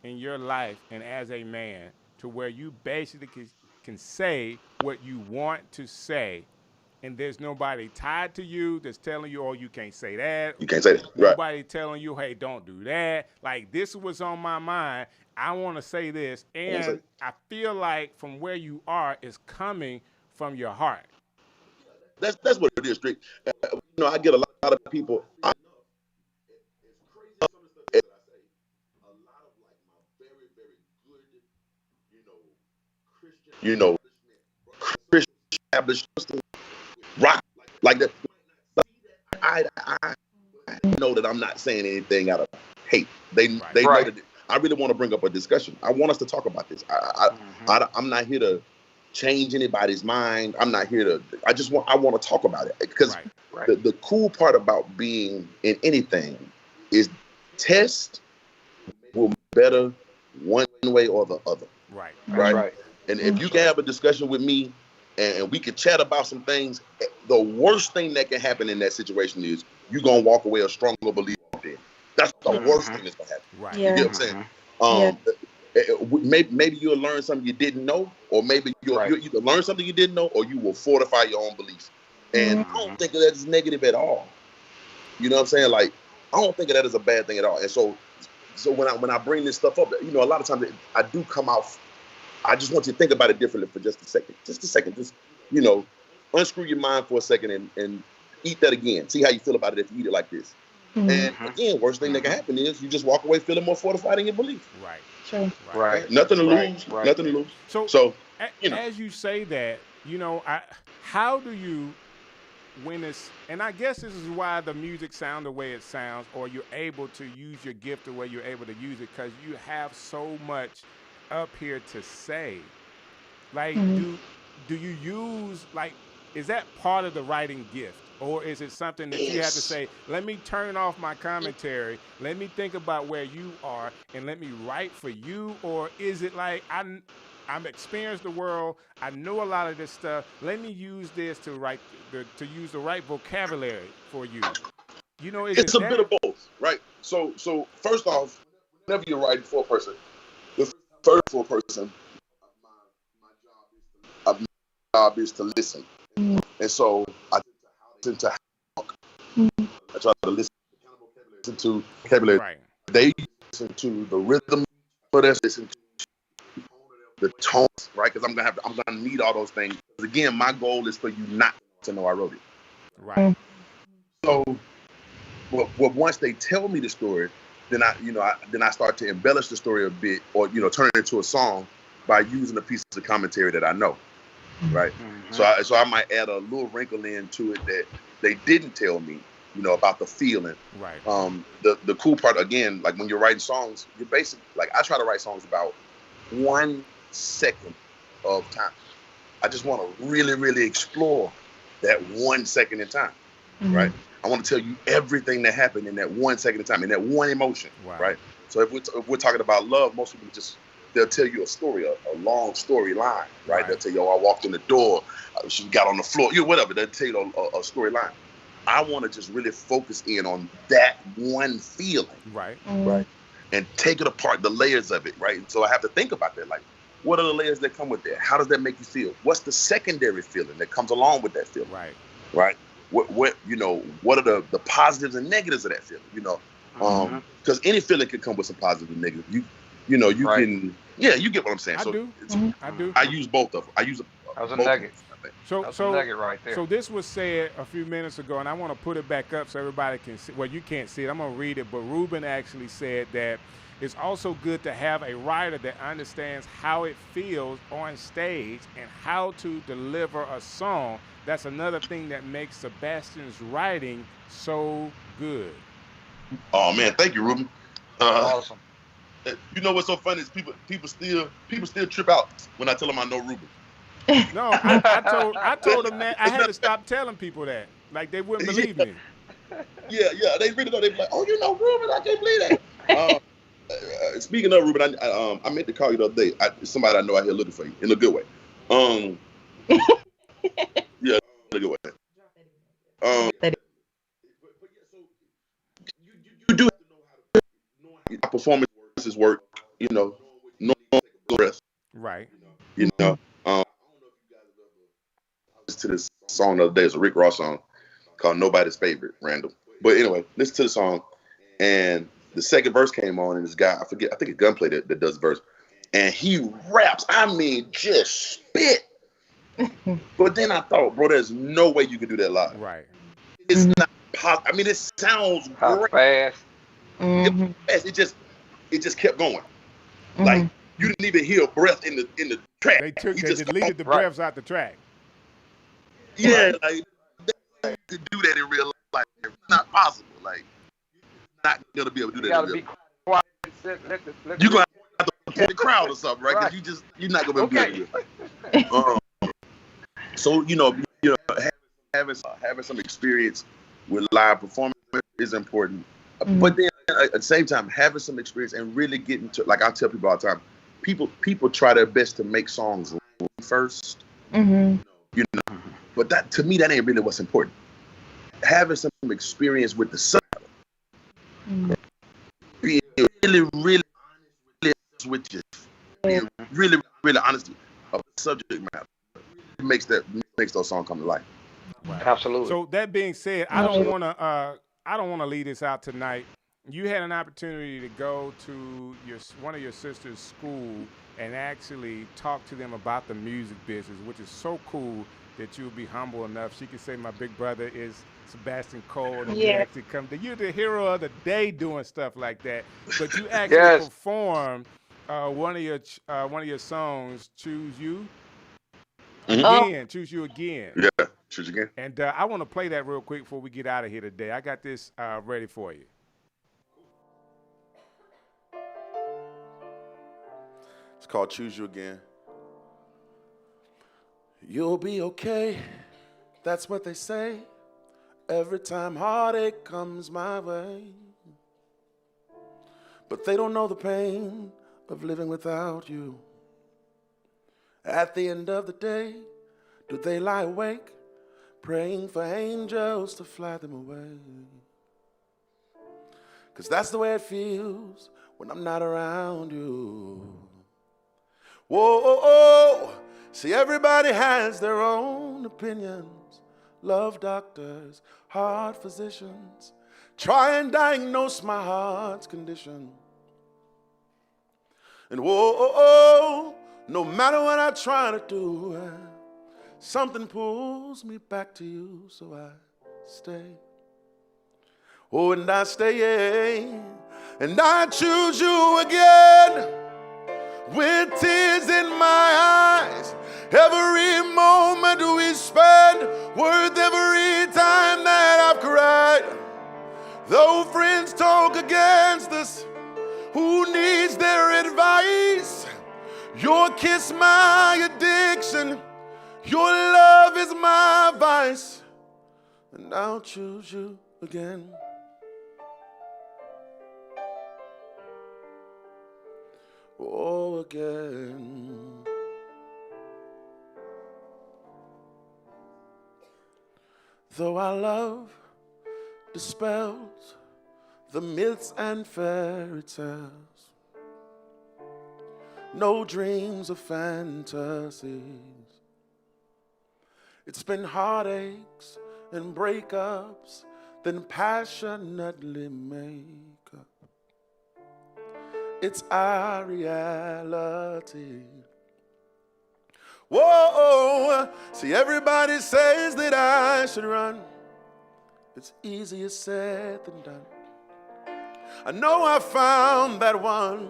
in your life and as a man to where you basically can say what you want to say, and there's nobody tied to you that's telling you, oh, you can't say that. You can't say that. Nobody telling you, hey, don't do that. Like, this was on my mind. I want to say this, and I feel like from where you are is coming from your heart. That's what it is, Strick. I get a lot of people. Christian established rock like that. I know that I'm not saying anything out of hate. They know that. I really want to bring up a discussion. I want us to talk about this. I'm not here to change anybody's mind. I'm not here to. I want to talk about it because the cool part about being in anything is test will be better one way or the other. Right. And if you can have a discussion with me and we can chat about some things, the worst thing that can happen in that situation is you're gonna walk away a stronger believer. That's the worst thing that's gonna happen. Right. You get what I'm saying? Maybe you'll learn something you didn't know, or maybe you'll either learn something you didn't know, or you will fortify your own beliefs. And I don't think of that as negative at all. You know what I'm saying? Like, I don't think of that as a bad thing at all. And so when I bring this stuff up, a lot of times I do come out. I just want you to think about it differently for just a second. Just unscrew your mind for a second and eat that again. See how you feel about it if you eat it like this. And again, worst thing that can happen is you just walk away feeling more fortified in your belief. Right. True. Right. Nothing to lose. Nothing to lose. So as you say that, how do you, when it's, and I guess this is why the music sounds the way it sounds, or you're able to use your gift the way you're able to use it, because you have so much up here to say. Like, do you use, like, is that part of the writing gift? Or is it something that you have to say, let me turn off my commentary, let me think about where you are, and let me write for you? Or is it like, I'm experienced the world, I know a lot of this stuff, let me use this to write, to use the right vocabulary for you? It's a bit of both, right? So first off, whenever you're writing for a person, the first for a person, my job is to listen. And so I listen to talk. I try to listen to vocabulary. Right. They listen to the rhythm, but listen to the tones, right? Because I'm gonna need all those things. Because again, my goal is for you not to know I wrote it. Right. So, once they tell me the story, then I start to embellish the story a bit, or turn it into a song by using a piece of commentary that I know. Right. So I might add a little wrinkle into it that they didn't tell me, about the feeling. Right. The cool part, again, like when you're writing songs, you're basically, like, I try to write songs about 1 second of time. I just want to really, really explore that 1 second in time, right? I want to tell you everything that happened in that 1 second in time, in that one emotion, right? So if we're talking about love, most people they'll tell you a story, a long storyline, right? They'll tell you, oh, I walked in the door, she got on the floor, whatever. They'll tell you a storyline. I want to just really focus in on that one feeling, right? And take it apart, the layers of it, right? So I have to think about that, like, what are the layers that come with that? How does that make you feel? What's the secondary feeling that comes along with that feeling? Right? What what are the positives and negatives of that feeling? Because any feeling can come with some positive and negative. You can, you get what I'm saying. I do. I use both of them. I use that was a nugget. That's a nugget right there. So this was said a few minutes ago, and I want to put it back up so everybody can see. Well, you can't see it. I'm going to read it, but Ruben actually said that it's also good to have a writer that understands how it feels on stage and how to deliver a song. That's another thing that makes Sebastian's writing so good. Oh man, thank you, Ruben. Awesome. You know what's so funny is people still trip out when I tell them I know Ruben. No, I told them that I had to stop telling people that. Like they wouldn't believe me. Yeah, they really know. They be like, oh, you know Ruben? I can't believe that. Speaking of Ruben, I meant to call you the other day. Somebody I know out here looking for you in a good way. Yeah, in a good way. You do have to know how performance work. Know the rest. Right. To this song the other day. It's a Rick Ross song called Nobody's Favorite, random. But anyway, listen to the song, and the second verse came on, and this guy, I think it's Gunplay that does the verse, and he raps, just spit. But then I thought, bro, there's no way you could do that live. Right. It's not possible. It sounds great. Fast. It just kept going. Like, you didn't even hear a breath in the track. They deleted the breaths out the track. Yeah, like they could do that in real life. It's not possible. Like, you're not gonna be able to do that. You gotta be quiet. You're gonna have to pull the crowd or something, right? Because you're not gonna be able to do it. So having some experience with live performance is important. But then at the same time, having some experience and really getting to, like I tell people all the time, people try their best to make songs first. But that, to me, that ain't really what's important. Having some experience with the subject, being really, really honest with you, being really, really honest about the subject matter, it makes those songs come to life. Right. Absolutely. So that being said, I don't want to leave this out tonight. You had an opportunity to go to one of your sister's school and actually talk to them about the music business, which is so cool that you'll be humble enough. She can say my big brother is Sebastian Kole, and you actually come to, you're the hero of the day doing stuff like that. But you actually performed one of your songs, Choose You. Again, Choose You Again. Yeah, Choose Again. And I want to play that real quick before we get out of here today. I got this ready for you. It's called Choose You Again. You'll be okay, that's what they say, every time heartache comes my way. But they don't know the pain of living without you. At the end of the day, do they lie awake, praying for angels to fly them away? 'Cause that's the way it feels when I'm not around you. Whoa, see, everybody has their own opinions. Love doctors, heart physicians, try and diagnose my heart's condition. And whoa, no matter what I try to do, something pulls me back to you, so I stay. Oh, and I stay, and I choose you again. With tears in my eyes, every moment we spend, worth every time that I've cried. Though friends talk against us, who needs their advice? Your kiss, my addiction. addiction. Your love is my vice, and I'll choose you again. Oh, again. Though our love dispels the myths and fairy tales, no dreams or fantasies. It's been heartaches and breakups, then passionately make up. It's our reality. Whoa, see, everybody says that I should run. It's easier said than done. I know I found that one.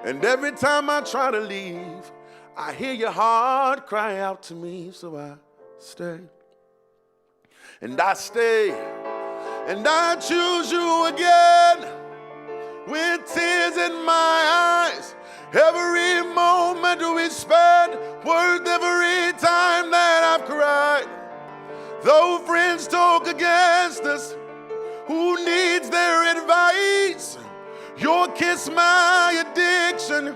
And every time I try to leave, I hear your heart cry out to me, so I stay. And I stay, and I choose you again, with tears in my eyes. Every moment we spend, worth every time that I've cried. Though friends talk against us, who needs their advice? Your kiss my addiction,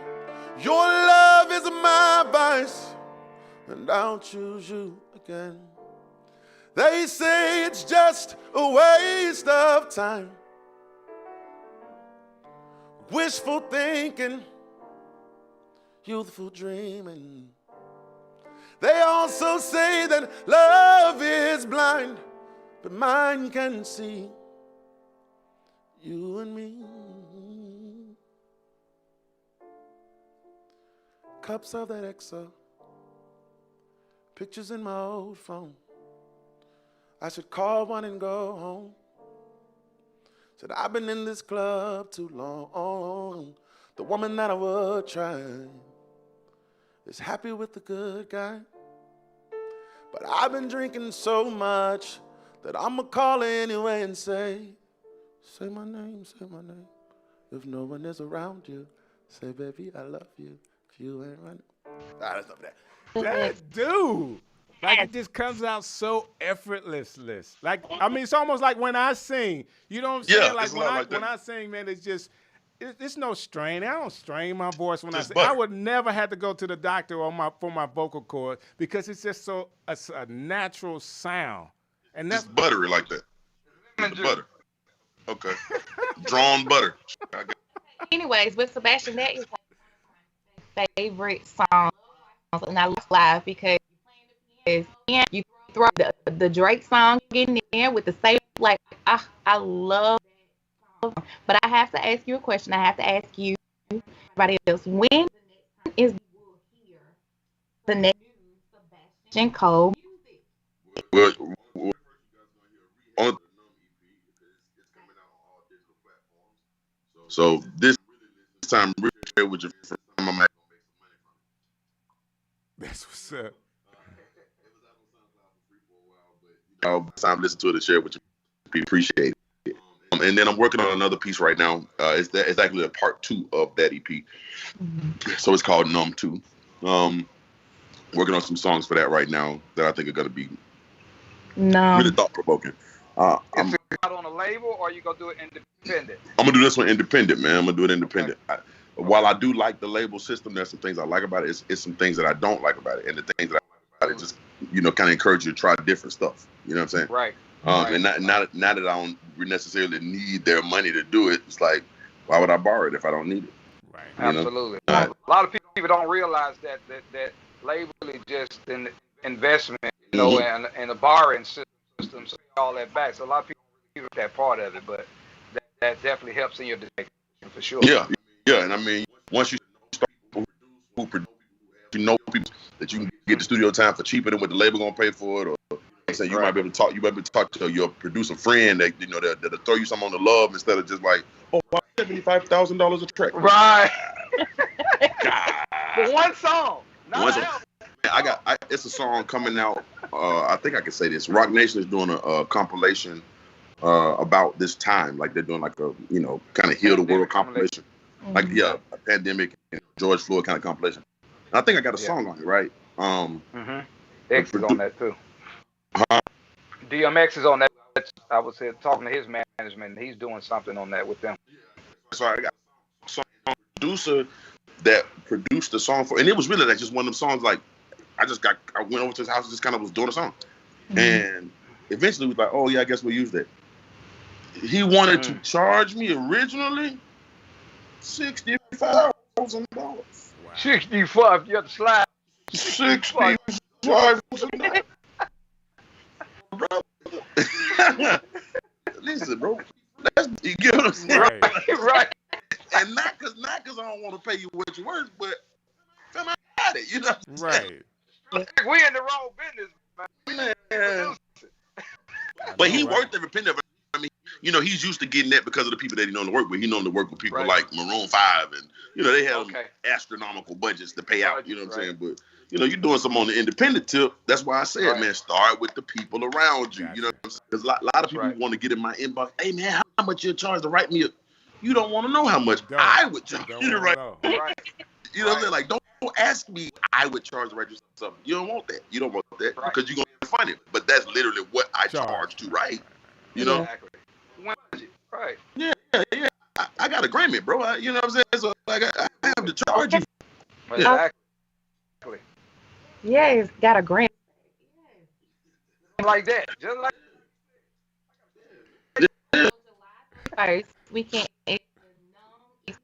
your love is my vice, and I'll choose you again. They say it's just a waste of time, wishful thinking, youthful dreaming. They also say that love is blind, but mine can see you and me. Cups of that XO, pictures in my old phone. I should call one and go home. Said I've been in this club too long. The woman that I would try is happy with the good guy. But I've been drinking so much that I'ma call her anyway and say my name, say my name. If no one is around you, say, baby, I love you. If you ain't running. That's not that. That dude. Like, it just comes out so effortlessly. Like, I mean, it's almost like when I sing. You know what I'm saying? Yeah, like when I sing, man, it's just, it's no strain. I don't strain my voice when Just I sing. butter. I would never have to go to the doctor for my vocal cord because it's just a natural sound. And that's It's buttery like that. It's the butter. Okay. Drawn butter. Anyways, with Sebastian, that is my favorite song, and I love live because you throw the Drake song in there with the same, like, I love. But I have to ask you a question. I have to ask you, everybody else, when is the next Sebastian Kole? Well, on so this time, really share with your friend. I'm gonna make That's what's up. time listen to it and share with you. Appreciate it. And then I'm working on another piece right now. It's actually a part 2 of that EP. Mm-hmm. So it's called Numb 2. Working on some songs for that right now that I think are going to be really thought-provoking. Is it out on a label, or you gonna do it independent? I'm gonna do this one independent, man. I'm gonna do it independent. Okay. While I do like the label system, there's some things I like about it. It's some things that I don't like about it, and the things that I like about it just, kind of encourage you to try different stuff. You know what I'm saying? Right. And not that I don't necessarily need their money to do it. It's like, why would I borrow it if I don't need it? Right. Absolutely. A lot of people don't realize that label is just an investment, and a borrowing system, so all that back. So a lot of people that part of it, but that definitely helps in your decision for sure. Yeah, and I mean, once you start who produce, people that you can get the studio time for cheaper than what the label gonna pay for it, or say you might be able to talk to your producer friend that that'll throw you some on the love instead of just like, oh, $75,000 a track. Right. For one song. It's a song coming out. I think I can say this. Rock Nation is doing a compilation about this time. Like they're doing like a, kind of heal the world compilation. Mm-hmm. Like, pandemic and George Floyd kind of compilation. And I think I got a song on it, right? X is on that too. DMX is on that. I was talking to his management, and he's doing something on that with them. So I got a song producer that produced the song and it was really like just one of them songs. Like I went over to his house and just kind of was doing a song, and eventually was like, oh yeah, I guess we'll use that. He wanted to charge me originally $65,000. Wow. 65, you have to slide. 65. Listen, bro. You get what I'm saying? Right. And not cause I don't want to pay you what you're worth, but fam, I got it. You know what I'm saying? Right. We in the wrong business, man. But he worked every penny of it. I mean, you know, he's used to getting that because of the people that he known to work with. He known to work with people like Maroon 5 and, you know, they have astronomical budgets to pay out. You know what I'm saying? But, you know, you're doing something on the independent tip. That's why I said, man, start with the people around you. You know what I'm saying? Because a lot of people want to get in my inbox. Hey, man, how much you charge to write me a... You don't want to know how much I would charge you to write. You know what I'm saying? Like, don't ask me I would charge to write you something. You don't want that. You don't want that because you're going to find it. But that's literally what I charge to write. You know? Exactly. Right. Yeah. I got a Grammy, bro. You know what I'm saying? So like, I have to charge you. Exactly. Yeah, he's got a grant. Like that. Just like first, we can't know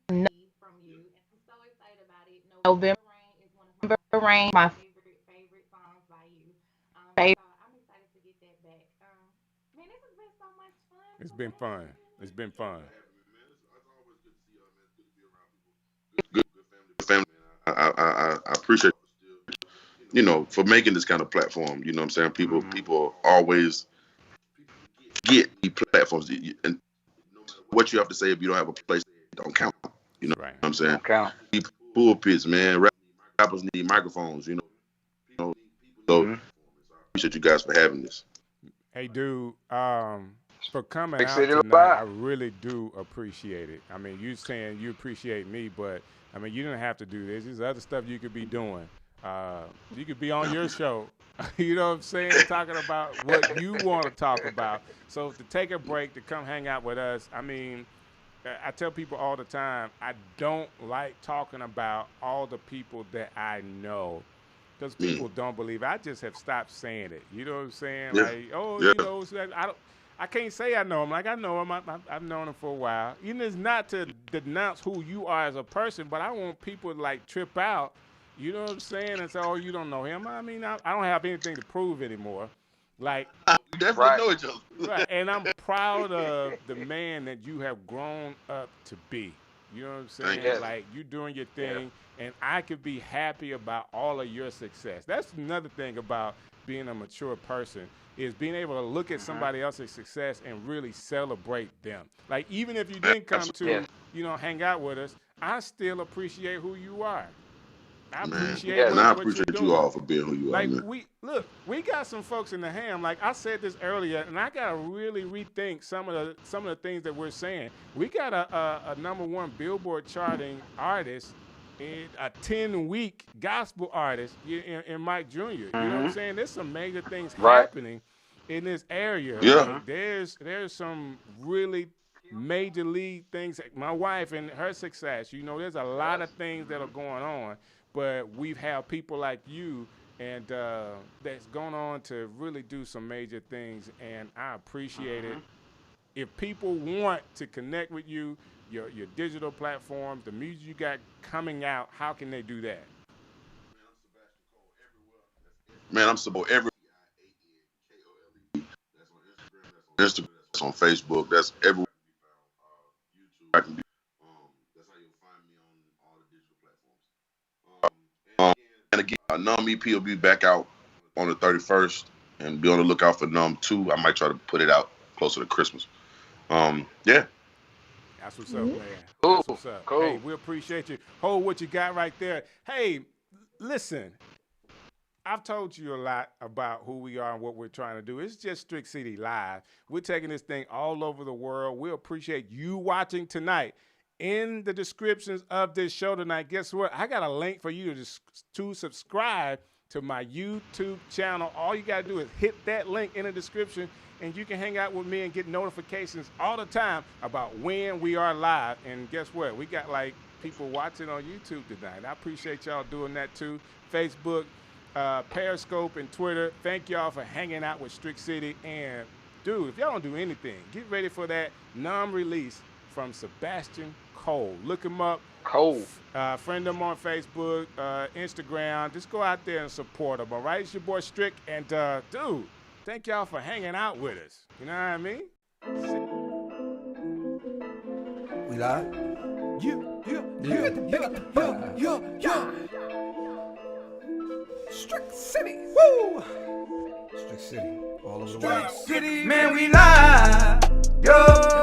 from you. And I'm so excited about it. November Rain is one of November Rain, my favorite songs by you. I'm excited to get that back. Man, this has been so much fun. It's been fun. It's been fun. Good family. I appreciate, you know, for making this kind of platform. You know what I'm saying? People always get the platforms, and what you have to say if you don't have a place, it don't count. You know what I'm saying? Don't count. Pulpits, man. Rappers need microphones. You know. So I appreciate you guys for having this. Hey, dude. For coming Big out City tonight, Live. I really do appreciate it. I mean, you saying you appreciate me, but I mean, you didn't have to do this. There's other stuff you could be doing. You could be on your show. You know what I'm saying? Talking about what you want to talk about. So to take a break to come hang out with us, I mean, I tell people all the time, I don't like talking about all the people that I know. Because people don't believe it. I just have stopped saying it. You know what I'm saying? Yeah. Like, you know, I can't say I know him. Like, I know him. I've known him for a while. You know, it's not to denounce who you are as a person, but I want people to, like, trip out, you know what I'm saying, and say, oh, you don't know him. I mean, I don't have anything to prove anymore. Like, we definitely know each other. Right, and I'm proud of the man that you have grown up to be. You know what I'm saying? Thank you. Like, you doing your thing, and I could be happy about all of your success. That's another thing about being a mature person, is being able to look at somebody else's success and really celebrate them. Like, even if you didn't come to, you know, hang out with us, I still appreciate who you are. I appreciate and I what appreciate you're doing. you all for being who you are, man. We got some folks in the ham. Like I said this earlier, and I gotta really rethink some of the things that we're saying. We got a #1 Billboard charting artist, and a 10-week gospel artist in Mike Jr. You know what I'm saying? There's some major things happening in this area. Yeah. Like, there's some really major league things. My wife and her success. You know, there's a lot of things that are going on. But we've had people like you and that's gone on to really do some major things, and I appreciate it. If people want to connect with you, your digital platforms, the music you got coming out, how can they do that? Man, I'm Sebastian Kole everywhere. That's on Instagram, that's on Facebook, that's everywhere. YouTube, I can be. That's how you'll find me on all the digital platforms. And again, Numb EP will be back out on the 31st, and be on the lookout for Numb 2. I might try to put it out closer to Christmas. Yeah. That's what's up, man. Cool. That's what's up. Cool. Hey, we appreciate you. Hold what you got right there. Hey, listen, I've told you a lot about who we are and what we're trying to do. It's just Strick City Live. We're taking this thing all over the world. We appreciate you watching tonight. in the descriptions of this show tonight, guess what? I got a link for you to subscribe to my YouTube channel. All you got to do is hit that link in the description, and you can hang out with me and get notifications all the time about when we are live. And guess what? We got like people watching on YouTube tonight. I appreciate y'all doing that too. Facebook, Periscope, and Twitter. Thank y'all for hanging out with Strick City. And dude, if y'all don't do anything, get ready for that non-release from Sebastian Kole. Look him up. Cole. Friend him on Facebook, Instagram. Just go out there and support him, all right? It's your boy Strick. And dude, thank y'all for hanging out with us. You know what I mean? We live? Yeah. Strick City. Woo! Strick City. All over the world. Strick City, man, we live. Yo.